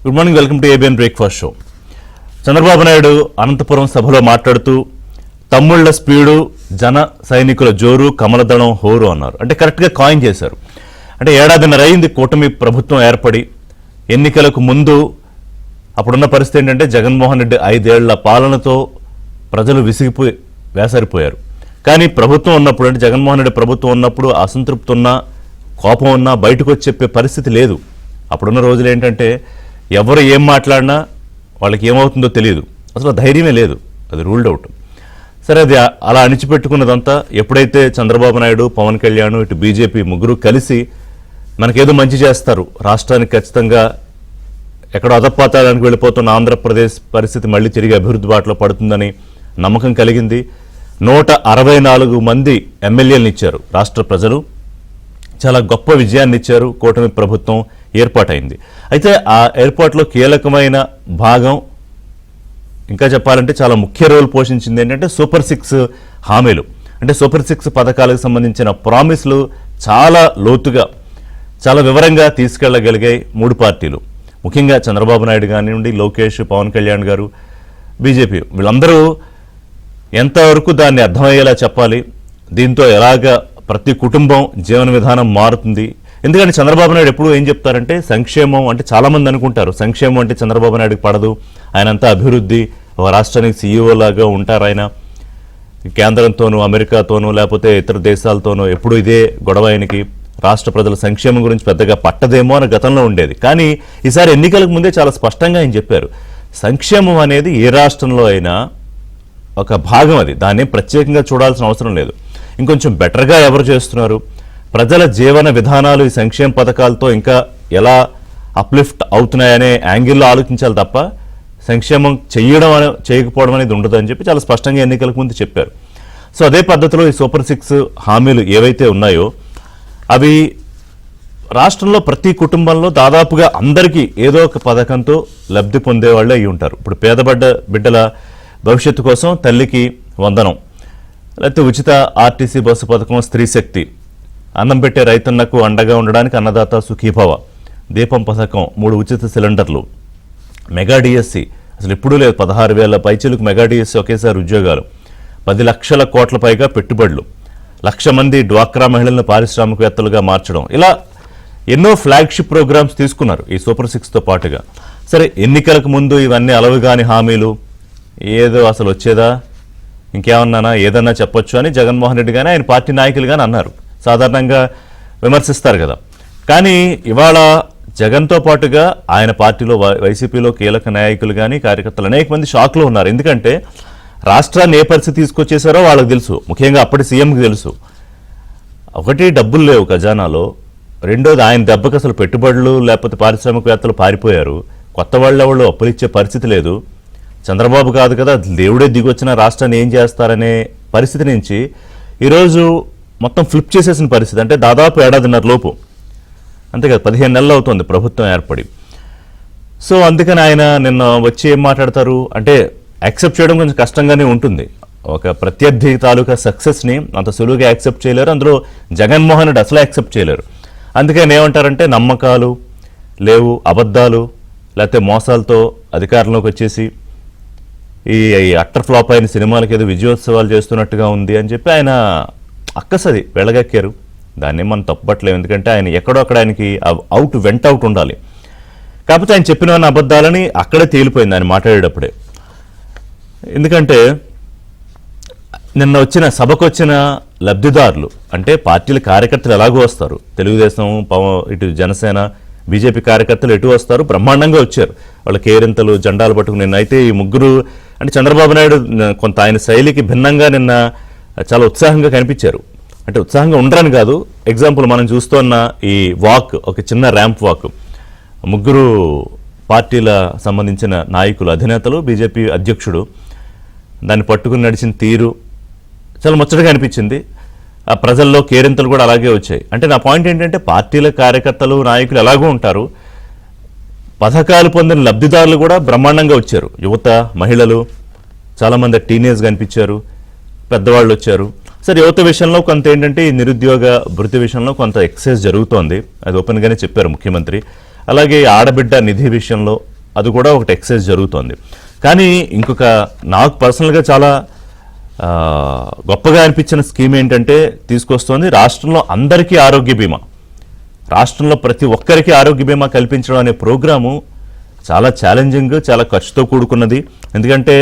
Good morning, welcome to ABN breakfast show. Chandrababu Naidu Anantapur సభలో మాట్లాడుతూ తమ్ముళ్ల speed, జన సైనికుల జోరు, కమలదళం హోరు అన్నారు. అంటే కరెక్ట్గా కాయిన్ చేశారు. అంటే ఏడాదిన్నర అయింది కూటమి ప్రభుత్వం ఏర్పడి. ఎన్నికలకు ముందు అప్పుడున్న పరిస్థితి ఏంటంటే జగన్మోహన్ రెడ్డి 5 ఏళ్ల పాలనతో ప్రజలు విసిగిపోయి వేసరిపోయారు. కానీ ప్రభుత్వం ఉన్నప్పుడు, అంటే జగన్మోహన్ రెడ్డి ప్రభుత్వం ఉన్నప్పుడు అసంతృప్తి ఉన్నా, కోపం ఉన్నా బయటకు వచ్చి చెప్పే పరిస్థితి లేదు. అప్పుడున్న రోజులు ఏంటంటే ఎవరు ఏం మాట్లాడినా వాళ్ళకి ఏమవుతుందో తెలియదు, అసలు ధైర్యమే లేదు, అది రూల్డ్ అవుట్. సరే, అది అలా అణిచిపెట్టుకున్నదంతా ఎప్పుడైతే చంద్రబాబు నాయుడు, పవన్ కళ్యాణ్, ఇటు బీజేపీ ముగ్గురు కలిసి మనకేదో మంచి చేస్తారు, రాష్ట్రానికి ఖచ్చితంగా ఎక్కడో అధపాతాళానికి వెళ్ళిపోతున్న ఆంధ్రప్రదేశ్ పరిస్థితి మళ్ళీ తిరిగి అభివృద్ధి బాటలో పడుతుందని నమ్మకం కలిగింది. 164 మంది ఎమ్మెల్యేలను ఇచ్చారు రాష్ట్ర ప్రజలు. చాలా గొప్ప విజయాన్ని ఇచ్చారు. కూటమి ప్రభుత్వం ఏర్పాటైంది. అయితే ఆ ఏర్పాటులో కీలకమైన భాగం, ఇంకా చెప్పాలంటే చాలా ముఖ్య రోల్ పోషించింది ఏంటంటే సూపర్ 6 హామీలు. అంటే సూపర్ 6 పథకాలకు సంబంధించిన ప్రామిస్లు చాలా లోతుగా, చాలా వివరంగా తీసుకెళ్లగలిగాయి 3 పార్టీలు. ముఖ్యంగా చంద్రబాబు నాయుడు కానివ్వండి, లోకేష్, పవన్ కళ్యాణ్ గారు, బీజేపీ, వీళ్ళందరూ ఎంతవరకు దాన్ని అర్థమయ్యేలా చెప్పాలి, దీంతో ఎలాగ ప్రతి కుటుంబం జీవన విధానం మారుతుంది. ఎందుకంటే చంద్రబాబు నాయుడు ఎప్పుడు ఏం చెప్తారంటే సంక్షేమం అంటే, చాలామంది అనుకుంటారు సంక్షేమం అంటే చంద్రబాబు నాయుడుకి పడదు, ఆయనంతా అభివృద్ధి, ఒక రాష్ట్రానికి సీఈఓ లాగా ఉంటారు ఆయన, కేంద్రంతోనూ అమెరికాతోనూ లేకపోతే ఇతర దేశాలతోనూ ఎప్పుడు ఇదే గొడవ ఆయనకి, రాష్ట్ర ప్రజల సంక్షేమం గురించి పెద్దగా పట్టదేమో అని గతంలో ఉండేది. కానీ ఈసారి ఎన్నికలకు ముందే చాలా స్పష్టంగా ఆయన చెప్పారు, సంక్షేమం అనేది ఏ రాష్ట్రంలో అయినా ఒక భాగం, అది దాన్ని ప్రత్యేకంగా చూడాల్సిన అవసరం లేదు. ఇంకొంచెం బెటర్గా ఎవరు చేస్తున్నారు, ప్రజల జీవన విధానాలు ఈ సంక్షేమ పథకాలతో ఇంకా ఎలా అప్లిఫ్ట్ అవుతున్నాయనే యాంగిల్లో ఆలోచించాలి తప్ప సంక్షేమం చేయకపోవడం అనేది ఉండదని చెప్పి చాలా స్పష్టంగా ఎన్నికలకు ముందు చెప్పారు. సో అదే పద్ధతిలో ఈ సూపర్ 6 హామీలు ఏవైతే ఉన్నాయో అవి రాష్ట్రంలో ప్రతి కుటుంబంలో దాదాపుగా అందరికీ ఏదో ఒక పథకంతో లబ్ధి పొందేవాళ్ళే అయి ఉంటారు. ఇప్పుడు పేదబడ్డ బిడ్డల భవిష్యత్తు కోసం తల్లికి వందనం, లేకపోతే ఉచిత ఆర్టీసీ బస్సు పథకం, స్త్రీ శక్తి, అన్నం పెట్టే రైతన్నకు అండగా ఉండడానికి అన్నదాత సుఖీభవ, దీపం పథకం, 3 ఉచిత సిలిండర్లు, మెగా డిఎస్సి, అసలు ఎప్పుడూ లేదు 16,000 పైచీలకు మెగా డిఎస్సి, ఒకేసారి ఉద్యోగాలు, 10 లక్షల కోట్ల పైగా పెట్టుబడులు, 1,00,000 మంది డ్వాక్రా మహిళలను పారిశ్రామికవేత్తలుగా మార్చడం, ఇలా ఎన్నో ఫ్లాగ్షిప్ ప్రోగ్రామ్స్ తీసుకున్నారు ఈ సూపర్ 6తో పాటుగా. సరే, ఎన్నికలకు ముందు ఇవన్నీ అలవుగాని హామీలు, ఏదో అసలు వచ్చేదా, ఇంకేమన్నానా, ఏదన్నా చెప్పొచ్చు అని జగన్మోహన్ రెడ్డి కానీ ఆయన పార్టీ నాయకులు కానీ అన్నారు. సాధారణంగా విమర్శిస్తారు కదా. కానీ ఇవాళ జగన్తో పాటుగా ఆయన పార్టీలో వైసీపీలో కీలక నాయకులు కానీ కార్యకర్తలు అనేక మంది షాక్లో ఉన్నారు. ఎందుకంటే రాష్ట్రాన్ని ఏ పరిస్థితి తీసుకొచ్చేసారో వాళ్ళకి తెలుసు, ముఖ్యంగా అప్పటి సీఎంకి తెలుసు. ఒకటి, డబ్బులు లేవు ఖజానాలో, రెండోది ఆయన దెబ్బకి అసలు పెట్టుబడులు లేకపోతే పారిశ్రామికవేత్తలు పారిపోయారు, కొత్త వాళ్ళు అప్పులు ఇచ్చే పరిస్థితి లేదు, చంద్రబాబు కాదు కదా దేవుడే దిగొచ్చిన రాష్ట్రాన్ని ఏం చేస్తారనే పరిస్థితి నుంచి ఈరోజు మొత్తం ఫ్లిప్ చేసేసిన పరిస్థితి. అంటే దాదాపు 1.5 ఏళ్ల లోపు, అంతే కదా, 15 నెలలు అవుతుంది ప్రభుత్వం ఏర్పడి. సో అందుకని ఆయన నిన్న వచ్చి ఏం మాట్లాడతారు అంటే, యాక్సెప్ట్ చేయడం కొంచెం కష్టంగానే ఉంటుంది. ఒక ప్రత్యర్థి తాలూకా సక్సెస్ని అంత సులువుగా యాక్సెప్ట్ చేయలేరు, అందులో జగన్మోహన్ రెడ్డి అసలు యాక్సెప్ట్ చేయలేరు. అందుకని ఏమంటారంటే నమ్మకాలు లేవు, అబద్ధాలు లేకపోతే మోసాలతో అధికారంలోకి వచ్చేసి ఈ అట్టర్ ఫ్లాప్ అయిన సినిమాలకి ఏదో విజయోత్సవాలు చేస్తున్నట్టుగా ఉంది అని చెప్పి ఆయన అక్కసది వెళ్ళగక్కారు. దాన్ని మనం తప్పట్లేము, ఎందుకంటే ఆయన ఎక్కడో అక్కడ ఆయనకి వెంట అవుట్ ఉండాలి. కాకపోతే ఆయన చెప్పినవన్న అబద్ధాలని అక్కడే తేలిపోయింది ఆయన మాట్లాడేటప్పుడే. ఎందుకంటే నిన్న వచ్చిన సభకు వచ్చిన లబ్ధిదారులు అంటే పార్టీల కార్యకర్తలు ఎలాగో వస్తారు, తెలుగుదేశం, ఇటు జనసేన, బీజేపీ కార్యకర్తలు ఎటు వస్తారు, బ్రహ్మాండంగా వచ్చారు. వాళ్ళ కేరింతలు, జెండాలు పట్టుకుని నిన్న అయితే ఈ ముగ్గురు, అంటే చంద్రబాబు నాయుడు కొంత ఆయన శైలికి భిన్నంగా నిన్న చాలా ఉత్సాహంగా కనిపించారు. అంటే ఉత్సాహంగా ఉండరని కాదు, ఎగ్జాంపుల్ మనం చూస్తున్న ఈ వాక్, ఒక చిన్న ర్యాంప్ వాక్, ముగ్గురు పార్టీల సంబంధించిన నాయకులు, అధినేతలు, బీజేపీ అధ్యక్షుడు దాన్ని పట్టుకుని నడిచిన తీరు చాలా ముచ్చటగా అనిపించింది. ఆ ప్రజల్లో కేరింతలు కూడా అలాగే వచ్చాయి. అంటే నా పాయింట్ ఏంటంటే పార్టీల కార్యకర్తలు, నాయకులు ఎలాగో ఉంటారు, పథకాలు పొందిన లబ్ధిదారులు కూడా బ్రహ్మాండంగా వచ్చారు. యువత, మహిళలు, చాలామంది టీనేజ్ కనిపించారు, పెద్దవాళ్ళు వచ్చారు. సరే, యువత విషయంలో కొంత ఏంటంటే ఈ నిరుద్యోగ భృతి విషయంలో కొంత ఎక్సైజ్ జరుగుతోంది, అది ఓపెన్గానే చెప్పారు ముఖ్యమంత్రి. అలాగే ఆడబిడ్డ నిధి విషయంలో అది కూడా ఒకటి ఎక్సైజ్ జరుగుతోంది. కానీ ఇంకొక నాకు పర్సనల్గా చాలా గొప్పగా అనిపించిన స్కీమ్ ఏంటంటే తీసుకొస్తోంది రాష్ట్రంలో అందరికీ ఆరోగ్య బీమా, రాష్ట్రంలో ప్రతి ఒక్కరికి ఆరోగ్య బీమా కల్పించడం అనే ప్రోగ్రాము చాలా ఛాలెంజింగ్, చాలా ఖర్చుతో కూడుకున్నది. ఎందుకంటే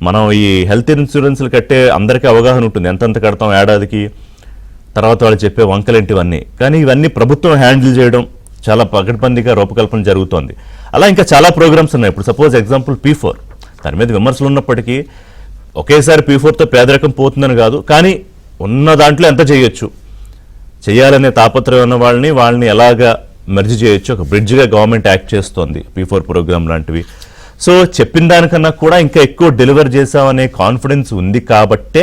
మనం ఈ హెల్త్ ఇన్సూరెన్స్లు కట్టే అందరికీ అవగాహన ఉంటుంది, ఎంతెంత కడతాం ఏడాదికి, తర్వాత వాళ్ళు చెప్పే వంకలేంటివన్నీ. కానీ ఇవన్నీ ప్రభుత్వం హ్యాండిల్ చేయడం చాలా పకడ్బందీగా రూపకల్పన జరుగుతోంది. అలా ఇంకా చాలా ప్రోగ్రామ్స్ ఉన్నాయి. ఇప్పుడు సపోజ్ ఎగ్జాంపుల్ P4, దాని మీద విమర్శలు ఉన్నప్పటికీ ఒకేసారి P4తో పేదరికం పోతుందని కాదు, కానీ ఉన్న దాంట్లో ఎంత చేయొచ్చు, చేయాలనే తాపత్రయం ఉన్న వాళ్ళని ఎలాగా మెర్జ్ చేయొచ్చు, ఒక బ్రిడ్జ్గా గవర్నమెంట్ యాక్ట్ చేస్తోంది P4 ప్రోగ్రామ్ లాంటివి. సో చెప్పిన దానికన్నా కూడా ఇంకా ఎక్కువ డెలివర్ చేశామనే కాన్ఫిడెన్స్ ఉంది కాబట్టే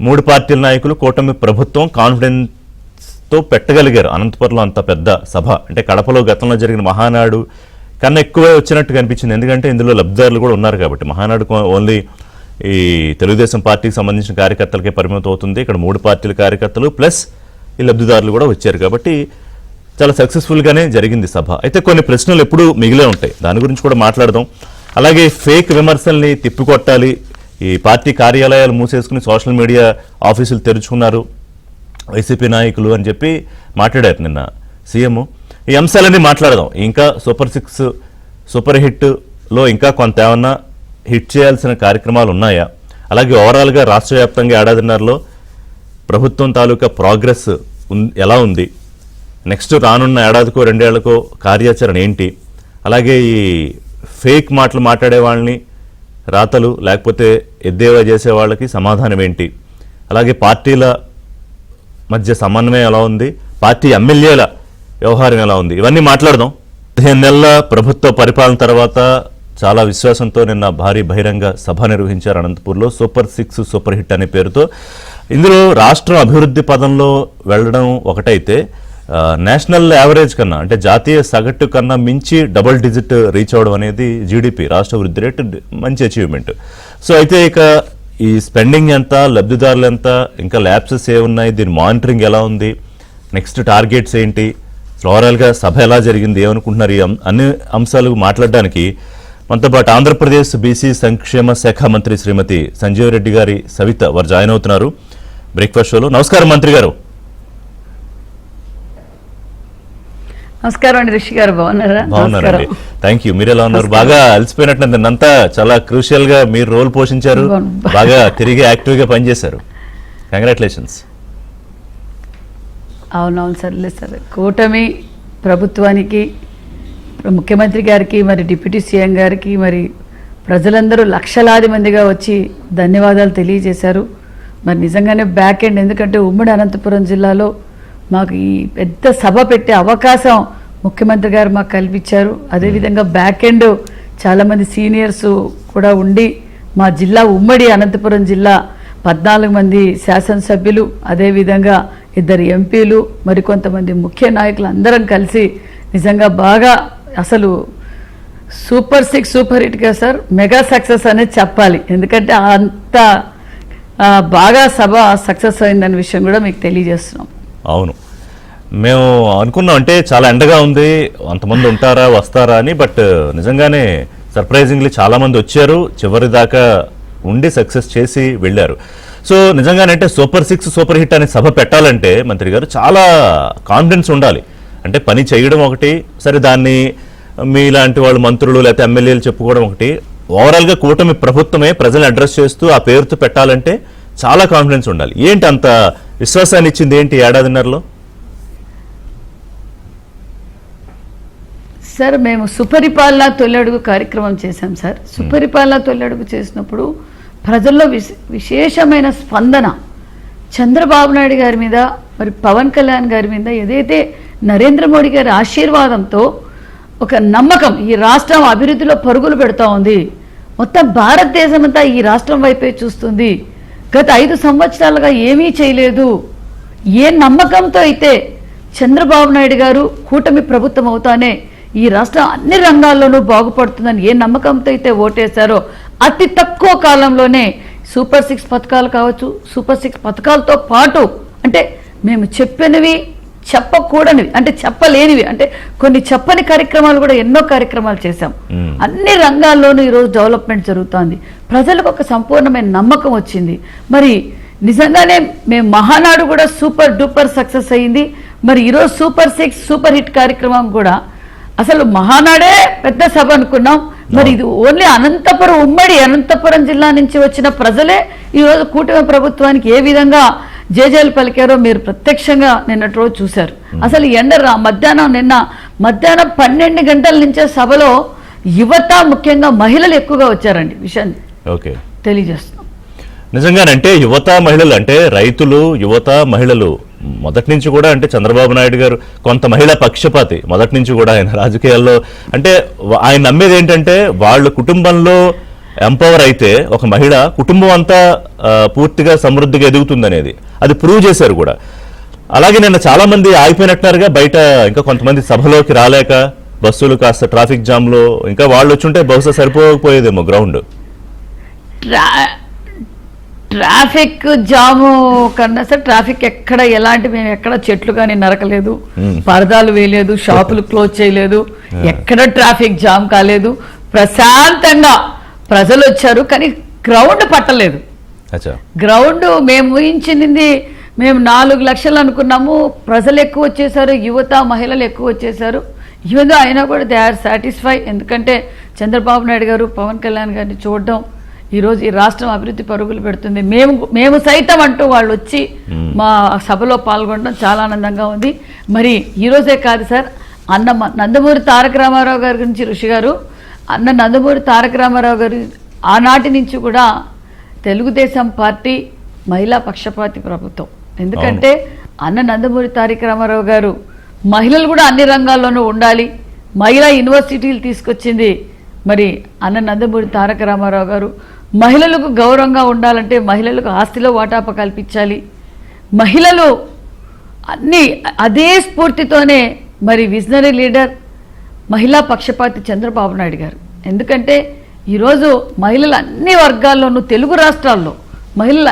3 పార్టీల నాయకులు కూటమి ప్రభుత్వం కాన్ఫిడెన్స్తో పెట్టగలిగారు అనంతపురంలో అంత పెద్ద సభ. అంటే కడపలో గతంలో జరిగిన మహానాడు కన్నా ఎక్కువే వచ్చినట్టుగా అనిపించింది, ఎందుకంటే ఇందులో లబ్ధిదారులు కూడా ఉన్నారు కాబట్టి. మహానాడు ఓన్లీ ఈ తెలుగుదేశం పార్టీకి సంబంధించిన కార్యకర్తలకే పరిమితం అవుతుంది, ఇక్కడ 3 పార్టీల కార్యకర్తలు ప్లస్ ఈ లబ్ధిదారులు కూడా వచ్చారు కాబట్టి చాలా సక్సెస్ఫుల్గానే జరిగింది సభ. అయితే కొన్ని ప్రశ్నలు ఎప్పుడూ మిగిలే ఉంటాయి, దాని గురించి కూడా మాట్లాడదాం. అలాగే ఫేక్ విమర్శల్ని తిప్పికొట్టాలి, ఈ పార్టీ కార్యాలయాలు మూసేసుకుని సోషల్ మీడియా ఆఫీసులు తెరుచుకున్నారు వైసీపీ నాయకులు అని చెప్పి మాట్లాడారు నిన్న సీఎం. ఈ అంశాలన్నీ మాట్లాడదాం. ఇంకా సూపర్ హిట్లో ఇంకా కొంత ఏమన్నా హిట్ చేయాల్సిన కార్యక్రమాలు ఉన్నాయా, అలాగే ఓవరాల్గా రాష్ట్ర వ్యాప్తంగా ఏడాదిన్నరలో ప్రభుత్వం తాలూకా ప్రోగ్రెస్ ఎలా ఉంది, నెక్స్ట్ రానున్న ఏడాదికో 2 ఏళ్లకో కార్యాచరణ ఏంటి, అలాగే ఈ ఫేక్ మాటలు మాట్లాడే వాళ్ళని రాతలు లేకపోతే ఎద్దేవా చేసే వాళ్ళకి సమాధానం ఏంటి, అలాగే పార్టీల మధ్య సమన్వయం ఎలా ఉంది, పార్టీ ఎమ్మెల్యేల వ్యవహారం ఎలా ఉంది, ఇవన్నీ మాట్లాడదాం. 15 నెలల ప్రభుత్వ పరిపాలన తర్వాత చాలా విశ్వాసంతో నిన్న భారీ బహిరంగ సభ నిర్వహించారు అనంతపూర్లో. సూపర్ 6 సూపర్ హిట్ అనే పేరుతో. ఇందులో రాష్ట్రం అభివృద్ధి పదంలో వెళ్ళడం ఒకటైతే నేషనల్ యావరేజ్ కన్నా అంటే జాతీయ సగటు కన్నా మించి డబుల్ డిజిట్ రీచ్ అవడం అనేది జీడిపి రాష్ట్ర వృద్ధి రేటు మంచి అచీవ్మెంట్. సో అయితే ఇక ఈ స్పెండింగ్ ఎంత, లబ్ధిదారులు ఎంత, ఇంకా ల్యాబ్సెస్ ఏమున్నాయి, దీని మానిటరింగ్ ఎలా ఉంది, నెక్స్ట్ టార్గెట్స్ ఏంటి, ఓవరాల్గా సభ ఎలా జరిగింది, ఏమనుకుంటున్నారు, ఈ అన్ని అంశాలు మాట్లాడడానికి మనతో పాటు ఆంధ్రప్రదేశ్ బీసీ సంక్షేమ శాఖ మంత్రి శ్రీమతి సంజీవ్ రెడ్డి గారి సవిత వారు జాయిన్ అవుతున్నారు బ్రేక్ఫాస్ట్ షోలో. నమస్కారం మంత్రి గారు. నమస్కారం అండి రిషి గారు, బాగున్నారా? బాగున్నారండి, థ్యాంక్ యూ. మీరు ఎలా ఉన్నారు? బాగా అలసిపోయినట్టు నిన్నంతా చాలా క్రూషియల్ గా మీరు రోల్ పోషించారు, బాగా తిరిగి యాక్టివ్ గా పనిచేశారు. కంగ్రాచులేషన్స్. అవునవును సార్, లేదు సార్, కూటమి ప్రభుత్వానికి, ముఖ్యమంత్రి గారికి, మరి డిప్యూటీ సీఎం గారికి, మరి ప్రజలందరూ లక్షలాది మందిగా వచ్చి ధన్యవాదాలు తెలియజేశారు. మరి నిజంగానే బ్యాక్ ఎండ్, ఎందుకంటే ఉమ్మడి అనంతపురం జిల్లాలో మాకు ఈ పెద్ద సభ పెట్టే అవకాశం ముఖ్యమంత్రి గారు మాకు కల్పించారు. అదేవిధంగా బ్యాక్ ఎండ్ చాలామంది సీనియర్స్ కూడా ఉండి మా జిల్లా ఉమ్మడి అనంతపురం జిల్లా 14 మంది శాసనసభ్యులు, అదేవిధంగా 2 ఎంపీలు, మరికొంతమంది ముఖ్య నాయకులు అందరం కలిసి నిజంగా బాగా అసలు సూపర్ 6 సూపర్ హిట్గా సార్ మెగా సక్సెస్ అనేది చెప్పాలి. ఎందుకంటే అంత బాగా సభ సక్సెస్ అయిందనే విషయం కూడా మీకు తెలియజేస్తున్నాం. అవును, మేము అనుకున్నాం అంటే చాలా ఎండగా ఉంది, అంతమంది ఉంటారా వస్తారా అని, బట్ నిజంగానే సర్ప్రైజింగ్లీ చాలామంది వచ్చారు, చివరి దాకా ఉండి సక్సెస్ చేసి వెళ్ళారు. సో నిజంగానే అంటే సూపర్ 6 సూపర్ హిట్ అనే సభ పెట్టాలంటే మంత్రి గారు చాలా కాన్ఫిడెన్స్ ఉండాలి. అంటే పని చేయడం ఒకటి, సరే దాన్ని మీలాంటి వాళ్ళు మంత్రులు లేకపోతే ఎమ్మెల్యేలు చెప్పుకోవడం ఒకటి, ఓవరాల్గా కూటమి ప్రభుత్వమే ప్రజలను అడ్రస్ చేస్తూ ఆ పేరుతో పెట్టాలంటే చాలా కాన్ఫిడెన్స్ ఉండాలి. ఏంటి అంత విశ్వాసాన్ని ఇచ్చింది ఏంటి ఏడాదిన్నరలో? సార్ మేము సుపరిపాలన తొలడుగు కార్యక్రమం చేశాం సార్. సుపరిపాలన తొలడుగు చేసినప్పుడు ప్రజల్లో విశేషమైన స్పందన చంద్రబాబు నాయుడు గారి మీద, మరి పవన్ కళ్యాణ్ గారి మీద ఏదైతే నరేంద్ర మోడీ గారి ఆశీర్వాదంతో ఒక నమ్మకం, ఈ రాష్ట్రం అభివృద్ధిలో పరుగులు పెడతా ఉంది, మొత్తం భారతదేశం అంతా ఈ రాష్ట్రం వైపే చూస్తుంది, గత 5 సంవత్సరాలుగా ఏమీ చేయలేదు, ఏ నమ్మకంతో అయితే చంద్రబాబు నాయుడు గారు కూటమి ప్రభుత్వం అవుతానే ఈ రాష్ట్రం అన్ని రంగాల్లోనూ బాగుపడుతుందని ఏ నమ్మకంతో అయితే ఓటేశారో అతి తక్కువ కాలంలోనే సూపర్ 6 పథకాలు కావచ్చు, సూపర్ 6 పథకాలతో పాటు అంటే మేము చెప్పినవి చెప్పకూడనివి అంటే చెప్పలేనివి అంటే కొన్ని చెప్పని కార్యక్రమాలు కూడా ఎన్నో కార్యక్రమాలు చేశాం. అన్ని రంగాల్లోనూ ఈరోజు డెవలప్మెంట్ జరుగుతోంది. ప్రజలకు ఒక సంపూర్ణమైన నమ్మకం వచ్చింది. మరి నిజంగానే మేము మహానాడు కూడా సూపర్ డూపర్ సక్సెస్ అయ్యింది. మరి ఈరోజు సూపర్ 6 సూపర్ హిట్ కార్యక్రమం కూడా అసలు మహానాడే పెద్ద సభ అనుకున్నాం. మరి ఇది ఓన్లీ అనంతపురం ఉమ్మడి అనంతపురం జిల్లా నుంచి వచ్చిన ప్రజలే ఈరోజు కూటమి ప్రభుత్వానికి ఏ విధంగా జేజేలు పలికారో మీరు ప్రత్యక్షంగా నిన్నటి రోజు చూశారు. అసలు నిన్న మధ్యాహ్నం 12 గంటల నుంచే సభలో యువత ముఖ్యంగా మహిళలు ఎక్కువగా వచ్చారండి. విషయాన్ని తెలియజేస్తున్నాం. నిజంగానంటే యువత మహిళలు అంటే రైతులు యువత మహిళలు మొదటి నుంచి కూడా అంటే చంద్రబాబు నాయుడు గారు కొంత మహిళా పక్షపాతి మొదటి నుంచి కూడా ఆయన రాజకీయాల్లో అంటే ఆయన నమ్మేది ఏంటంటే వాళ్ళ కుటుంబంలో ఎంపవర్ అయితే ఒక మహిళ కుటుంబం అంతా పూర్తిగా సమృద్ధిగా ఎదుగుతుందనేది అది ప్రూవ్ చేశారు కూడా. అలాగే నిన్న చాలా మంది ఆగిపోయినట్టున్నారుగా బయట, ఇంకా కొంతమంది సభలోకి రాలేక బస్సులు కాస్త ట్రాఫిక్ జామ్ లో ఇంకా వాళ్ళు వచ్చుంటే బహుశా సరిపోకపోయేదేమో గ్రౌండ్. ట్రాఫిక్ జాము కన్నా సార్ ట్రాఫిక్ ఎక్కడ ఎలాంటి మేము ఎక్కడ చెట్లు కానీ నరకలేదు, పరదాలు వేయలేదు, షాపులు క్లోజ్ చేయలేదు, ఎక్కడ ట్రాఫిక్ జామ్ కాలేదు. ప్రశాంతంగా ప్రజలు వచ్చారు. కానీ గ్రౌండ్ పట్టలేదు. గ్రౌండ్ మేము ఊహించింది మేము 4 లక్షలు అనుకున్నాము. ప్రజలు ఎక్కువ వచ్చేసారు, యువత మహిళలు ఎక్కువ వచ్చేసారు. ఈవెన్ అయినా కూడా దే ఆర్ సాటిస్ఫై. ఎందుకంటే చంద్రబాబు నాయుడు గారు పవన్ కళ్యాణ్ గారిని చూడడం ఈరోజు ఈ రాష్ట్రం అభివృద్ధి పరుగులు పెడుతుంది. మేము సైతం అంటూ వాళ్ళు వచ్చి మా సభలో పాల్గొనడం చాలా ఆనందంగా ఉంది. మరి ఈరోజే కాదు సార్, నందమూరి తారక రామారావు గారి గురించి ఋషి గారు నందమూరి తారక రామారావు గారు ఆనాటి నుంచి కూడా తెలుగుదేశం పార్టీ మహిళా పక్షపాతి ప్రభుత్వం. ఎందుకంటే నందమూరి తారక రామారావు గారు మహిళలు కూడా అన్ని రంగాల్లోనూ ఉండాలి, మహిళా యూనివర్సిటీలు తీసుకొచ్చింది మరి నందమూరి తారక రామారావు గారు. మహిళలకు గౌరవంగా ఉండాలంటే మహిళలకు ఆస్తిలో వాటాప కల్పించాలి. మహిళలు అదే స్ఫూర్తితోనే మరి విజనరీ లీడర్ మహిళా పక్షపాతి చంద్రబాబు నాయుడు గారు. ఎందుకంటే ఈరోజు మహిళలు అన్ని వర్గాల్లోనూ తెలుగు రాష్ట్రాల్లో మహిళలు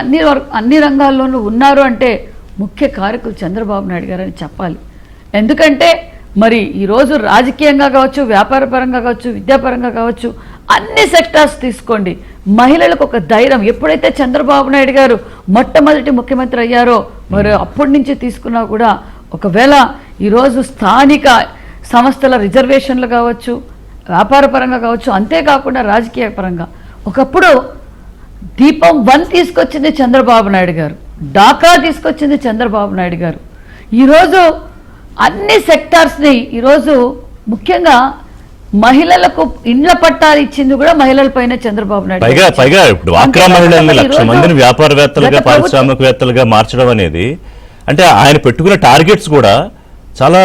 అన్ని రంగాల్లోనూ ఉన్నారు అంటే ముఖ్య కారకులు చంద్రబాబు నాయుడు గారు అని చెప్పాలి. ఎందుకంటే మరి ఈరోజు రాజకీయంగా కావచ్చు, వ్యాపారపరంగా కావచ్చు, విద్యాపరంగా కావచ్చు, అన్ని సెక్టార్స్ తీసుకోండి, మహిళలకు ఒక ధైర్యం. ఎప్పుడైతే చంద్రబాబు నాయుడు గారు మొట్టమొదటి ముఖ్యమంత్రి అయ్యారో మరి అప్పటి నుంచి తీసుకున్నా కూడా ఒకవేళ ఈరోజు స్థానిక సంస్థల రిజర్వేషన్లు కావచ్చు, వ్యాపారపరంగా కావచ్చు, అంతేకాకుండా రాజకీయ పరంగా ఒకప్పుడు దీపం 1 తీసుకొచ్చింది చంద్రబాబు నాయుడు గారు, డాకా తీసుకొచ్చింది చంద్రబాబు నాయుడు గారు. ఈరోజు అన్ని సెక్టార్స్ని ఈరోజు ముఖ్యంగా మహిళలకు ఇండ్ల పట్టాలు ఇచ్చింది కూడా మహిళలపైన చంద్రబాబు నాయుడు. పైగా ఇప్పుడు డ్వాక్రా మహిళల్ని 1,00,000 మందిని వ్యాపారవేత్తలుగా పారిశ్రామికవేత్తలుగా మార్చడం అనేది అంటే ఆయన పెట్టుకున్న టార్గెట్స్ కూడా చాలా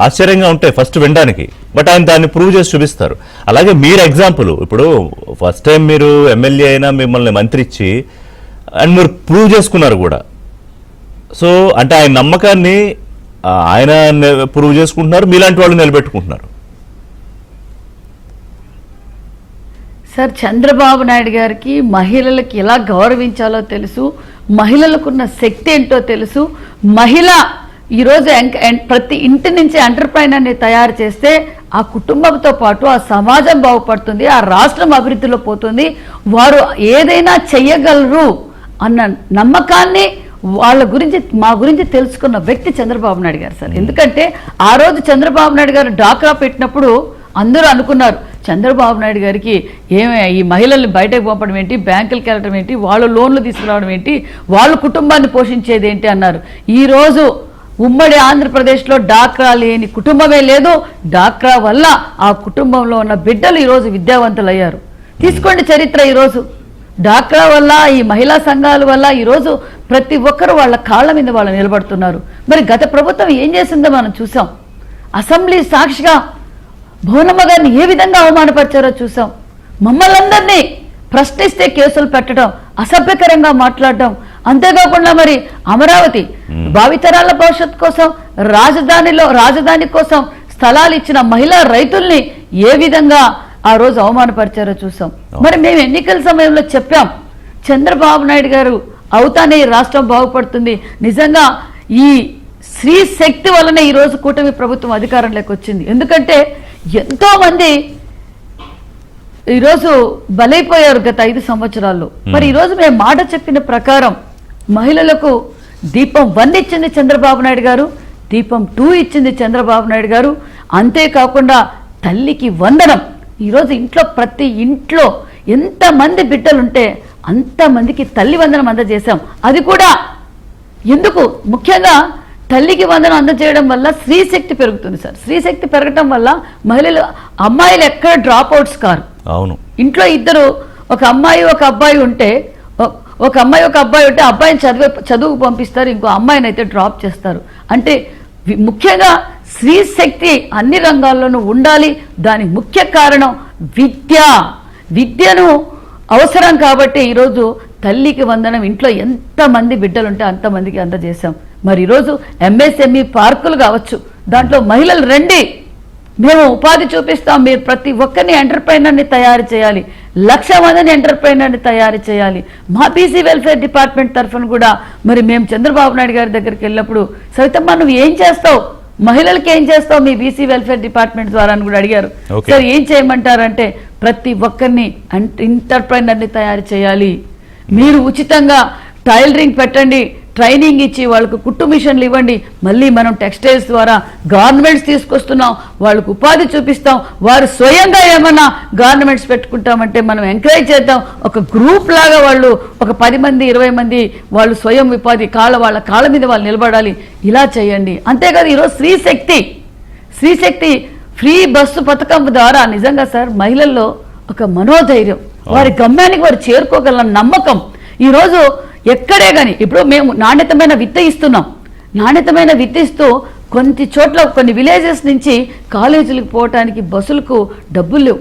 ఆశ్చర్యంగా ఉంటాయి ఫస్ట్ వినడానికి. బట్ ఆయన దాన్ని ప్రూవ్ చేసి చూపిస్తారు. అలాగే మీరు ఎగ్జాంపుల్ ఇప్పుడు ఫస్ట్ టైం మీరు ఎమ్మెల్యే అయినా మిమ్మల్ని మంత్రి ఇచ్చి అండ్ మీరు ప్రూవ్ చేసుకున్నారు కూడా. సో అంటే ఆయన నమ్మకాన్ని ఆయన ప్రూవ్ చేసుకుంటున్నారు, మీలాంటి వాళ్ళు నిలబెట్టుకుంటున్నారు. సార్ చంద్రబాబు నాయుడు గారికి మహిళలకి ఎలా గౌరవించాలో తెలుసు, మహిళలకున్న శక్తి ఏంటో తెలుసు. మహిళ ఈరోజు ప్రతి ఇంటి నుంచి ఎంటర్ప్రైనర్ని తయారు చేస్తే ఆ కుటుంబంతో పాటు ఆ సమాజం బాగుపడుతుంది, ఆ రాష్ట్రం అభివృద్ధిలో పోతుంది, వారు ఏదైనా చెయ్యగలరు అన్న నమ్మకాన్ని వాళ్ళ గురించి మా గురించి తెలుసుకున్న వ్యక్తి చంద్రబాబు నాయుడు గారు సార్. ఎందుకంటే ఆ రోజు చంద్రబాబు నాయుడు గారు డాక్రా పెట్టినప్పుడు అందరూ అనుకున్నారు చంద్రబాబు నాయుడు గారికి ఈ మహిళల్ని బయటకు పంపడం ఏంటి, బ్యాంకులకు వెళ్ళడం ఏంటి, వాళ్ళు లోన్లు తీసుకురావడం ఏంటి, వాళ్ళ కుటుంబాన్ని పోషించేది ఏంటి అన్నారు. ఈరోజు ఉమ్మడి ఆంధ్రప్రదేశ్లో డాక్రా లేని కుటుంబమే లేదు. డాక్రా వల్ల ఆ కుటుంబంలో ఉన్న బిడ్డలు ఈరోజు విద్యావంతులు అయ్యారు. తీసుకోండి చరిత్ర. ఈరోజు డాక్రా వల్ల ఈ మహిళా సంఘాల వల్ల ఈరోజు ప్రతి ఒక్కరు వాళ్ళ కాళ్ళ మీద వాళ్ళు నిలబడుతున్నారు. మరి గత ప్రభుత్వం ఏం చేసిందో మనం చూసాం. అసెంబ్లీ సాక్షిగా భువనమ్మ గారిని ఏ విధంగా అవమానపరిచారో చూసాం. మమ్మల్ని అందరినీ ప్రశ్నిస్తే కేసులు పెట్టడం, అసభ్యకరంగా మాట్లాడడం, అంతేకాకుండా మరి అమరావతి భావితరాల భవిష్యత్తు కోసం రాజధాని కోసం స్థలాలు ఇచ్చిన మహిళా రైతుల్ని ఏ విధంగా ఆ రోజు అవమానపరిచారో చూసాం. మరి మేము ఎన్నికల సమయంలో చెప్పాం చంద్రబాబు నాయుడు గారు అవుతానే ఈ రాష్ట్రం బాగుపడుతుంది, నిజంగా ఈ స్త్రీ శక్తి వలన ఈరోజు కూటమి ప్రభుత్వం అధికారంలోకి వచ్చింది. ఎందుకంటే ఎంతో మంది ఈరోజు బలైపోయారు గత 5 సంవత్సరాల్లో. మరి ఈరోజు మేము మాట చెప్పిన ప్రకారం మహిళలకు దీపం 1 ఇచ్చింది చంద్రబాబు నాయుడు గారు, దీపం 2 ఇచ్చింది చంద్రబాబు నాయుడు గారు. అంతేకాకుండా తల్లికి వందనం. ఈరోజు ఇంట్లో ప్రతి ఇంట్లో ఎంతమంది బిడ్డలుంటే అంతమందికి తల్లి వందనం అందజేశాం. అది కూడా ఎందుకు, ముఖ్యంగా తల్లికి వందనం అందజేయడం వల్ల స్త్రీ శక్తి పెరుగుతుంది సార్. స్త్రీ శక్తి పెరగటం వల్ల మహిళలు, అమ్మాయిలు ఎక్కడ డ్రాప్ అవుట్స్ కారు. అవును, ఇంట్లో ఇద్దరు, ఒక అమ్మాయి ఒక అబ్బాయి ఉంటే అబ్బాయిని చదువుకు పంపిస్తారు, ఇంకో అమ్మాయిని అయితే డ్రాప్ చేస్తారు. అంటే ముఖ్యంగా స్త్రీ శక్తి అన్ని రంగాల్లోనూ ఉండాలి. దానికి ముఖ్య కారణం విద్యను అవసరం కాబట్టి ఈరోజు తల్లికి వందనం ఇంట్లో ఎంతమంది బిడ్డలుంటే అంతమందికి అందజేశాం. మరి ఈరోజు ఎంఎస్ఎంఈ పార్కులు కావచ్చు, దాంట్లో మహిళలు రండి, మేము ఉపాధి చూపిస్తాం, మీరు ప్రతి ఒక్కరిని ఎంటర్ప్రైనర్ని తయారు చేయాలి, 1,00,000 మందిని ఎంటర్ప్రైనర్ని తయారు చేయాలి. మా బీసీ వెల్ఫేర్ డిపార్ట్మెంట్ తరఫున కూడా మరి మేము చంద్రబాబు నాయుడు గారి దగ్గరికి వెళ్ళినప్పుడు, సవితమ్మ నువ్వు ఏం చేస్తావు, మహిళలకి ఏం చేస్తావు మీ బీసీ వెల్ఫేర్ డిపార్ట్మెంట్ ద్వారా అని కూడా అడిగారు. సార్ ఏం చేయమంటారంటే ప్రతి ఒక్కరిని ఎంటర్ప్రైనర్ని తయారు చేయాలి, మీరు ఉచితంగా టైలరింగ్ పెట్టండి, ట్రైనింగ్ ఇచ్చి వాళ్ళకు కుట్టు మిషన్లు ఇవ్వండి, మళ్ళీ మనం టెక్స్టైల్స్ ద్వారా గార్మెంట్స్ తీసుకొస్తున్నాం, వాళ్ళకు ఉపాధి చూపిస్తాం, వారు స్వయంగా ఏమన్నా గార్మెంట్స్ పెట్టుకుంటామంటే మనం ఎంకరేజ్ చేద్దాం. ఒక గ్రూప్ లాగా వాళ్ళు ఒక 10 మంది 20 మంది వాళ్ళు స్వయం ఉపాధి వాళ్ళ కాళ్ళ మీద వాళ్ళు నిలబడాలి, ఇలా చేయండి. అంతేకాదు ఈరోజు స్త్రీ శక్తి ఫ్రీ బస్సు పథకం ద్వారా నిజంగా సార్ మహిళల్లో ఒక మనోధైర్యం, వారి గమ్యానికి వారు చేరుకోగల నమ్మకం. ఈరోజు ఎక్కడే కానీ ఇప్పుడు మేము నాణ్యతమైన విత్త ఇస్తున్నాం, నాణ్యతమైన విత్త ఇస్తూ కొన్ని చోట్ల కొన్ని విలేజెస్ నుంచి కాలేజీలకు పోవటానికి బస్సులకు డబ్బులు లేవు.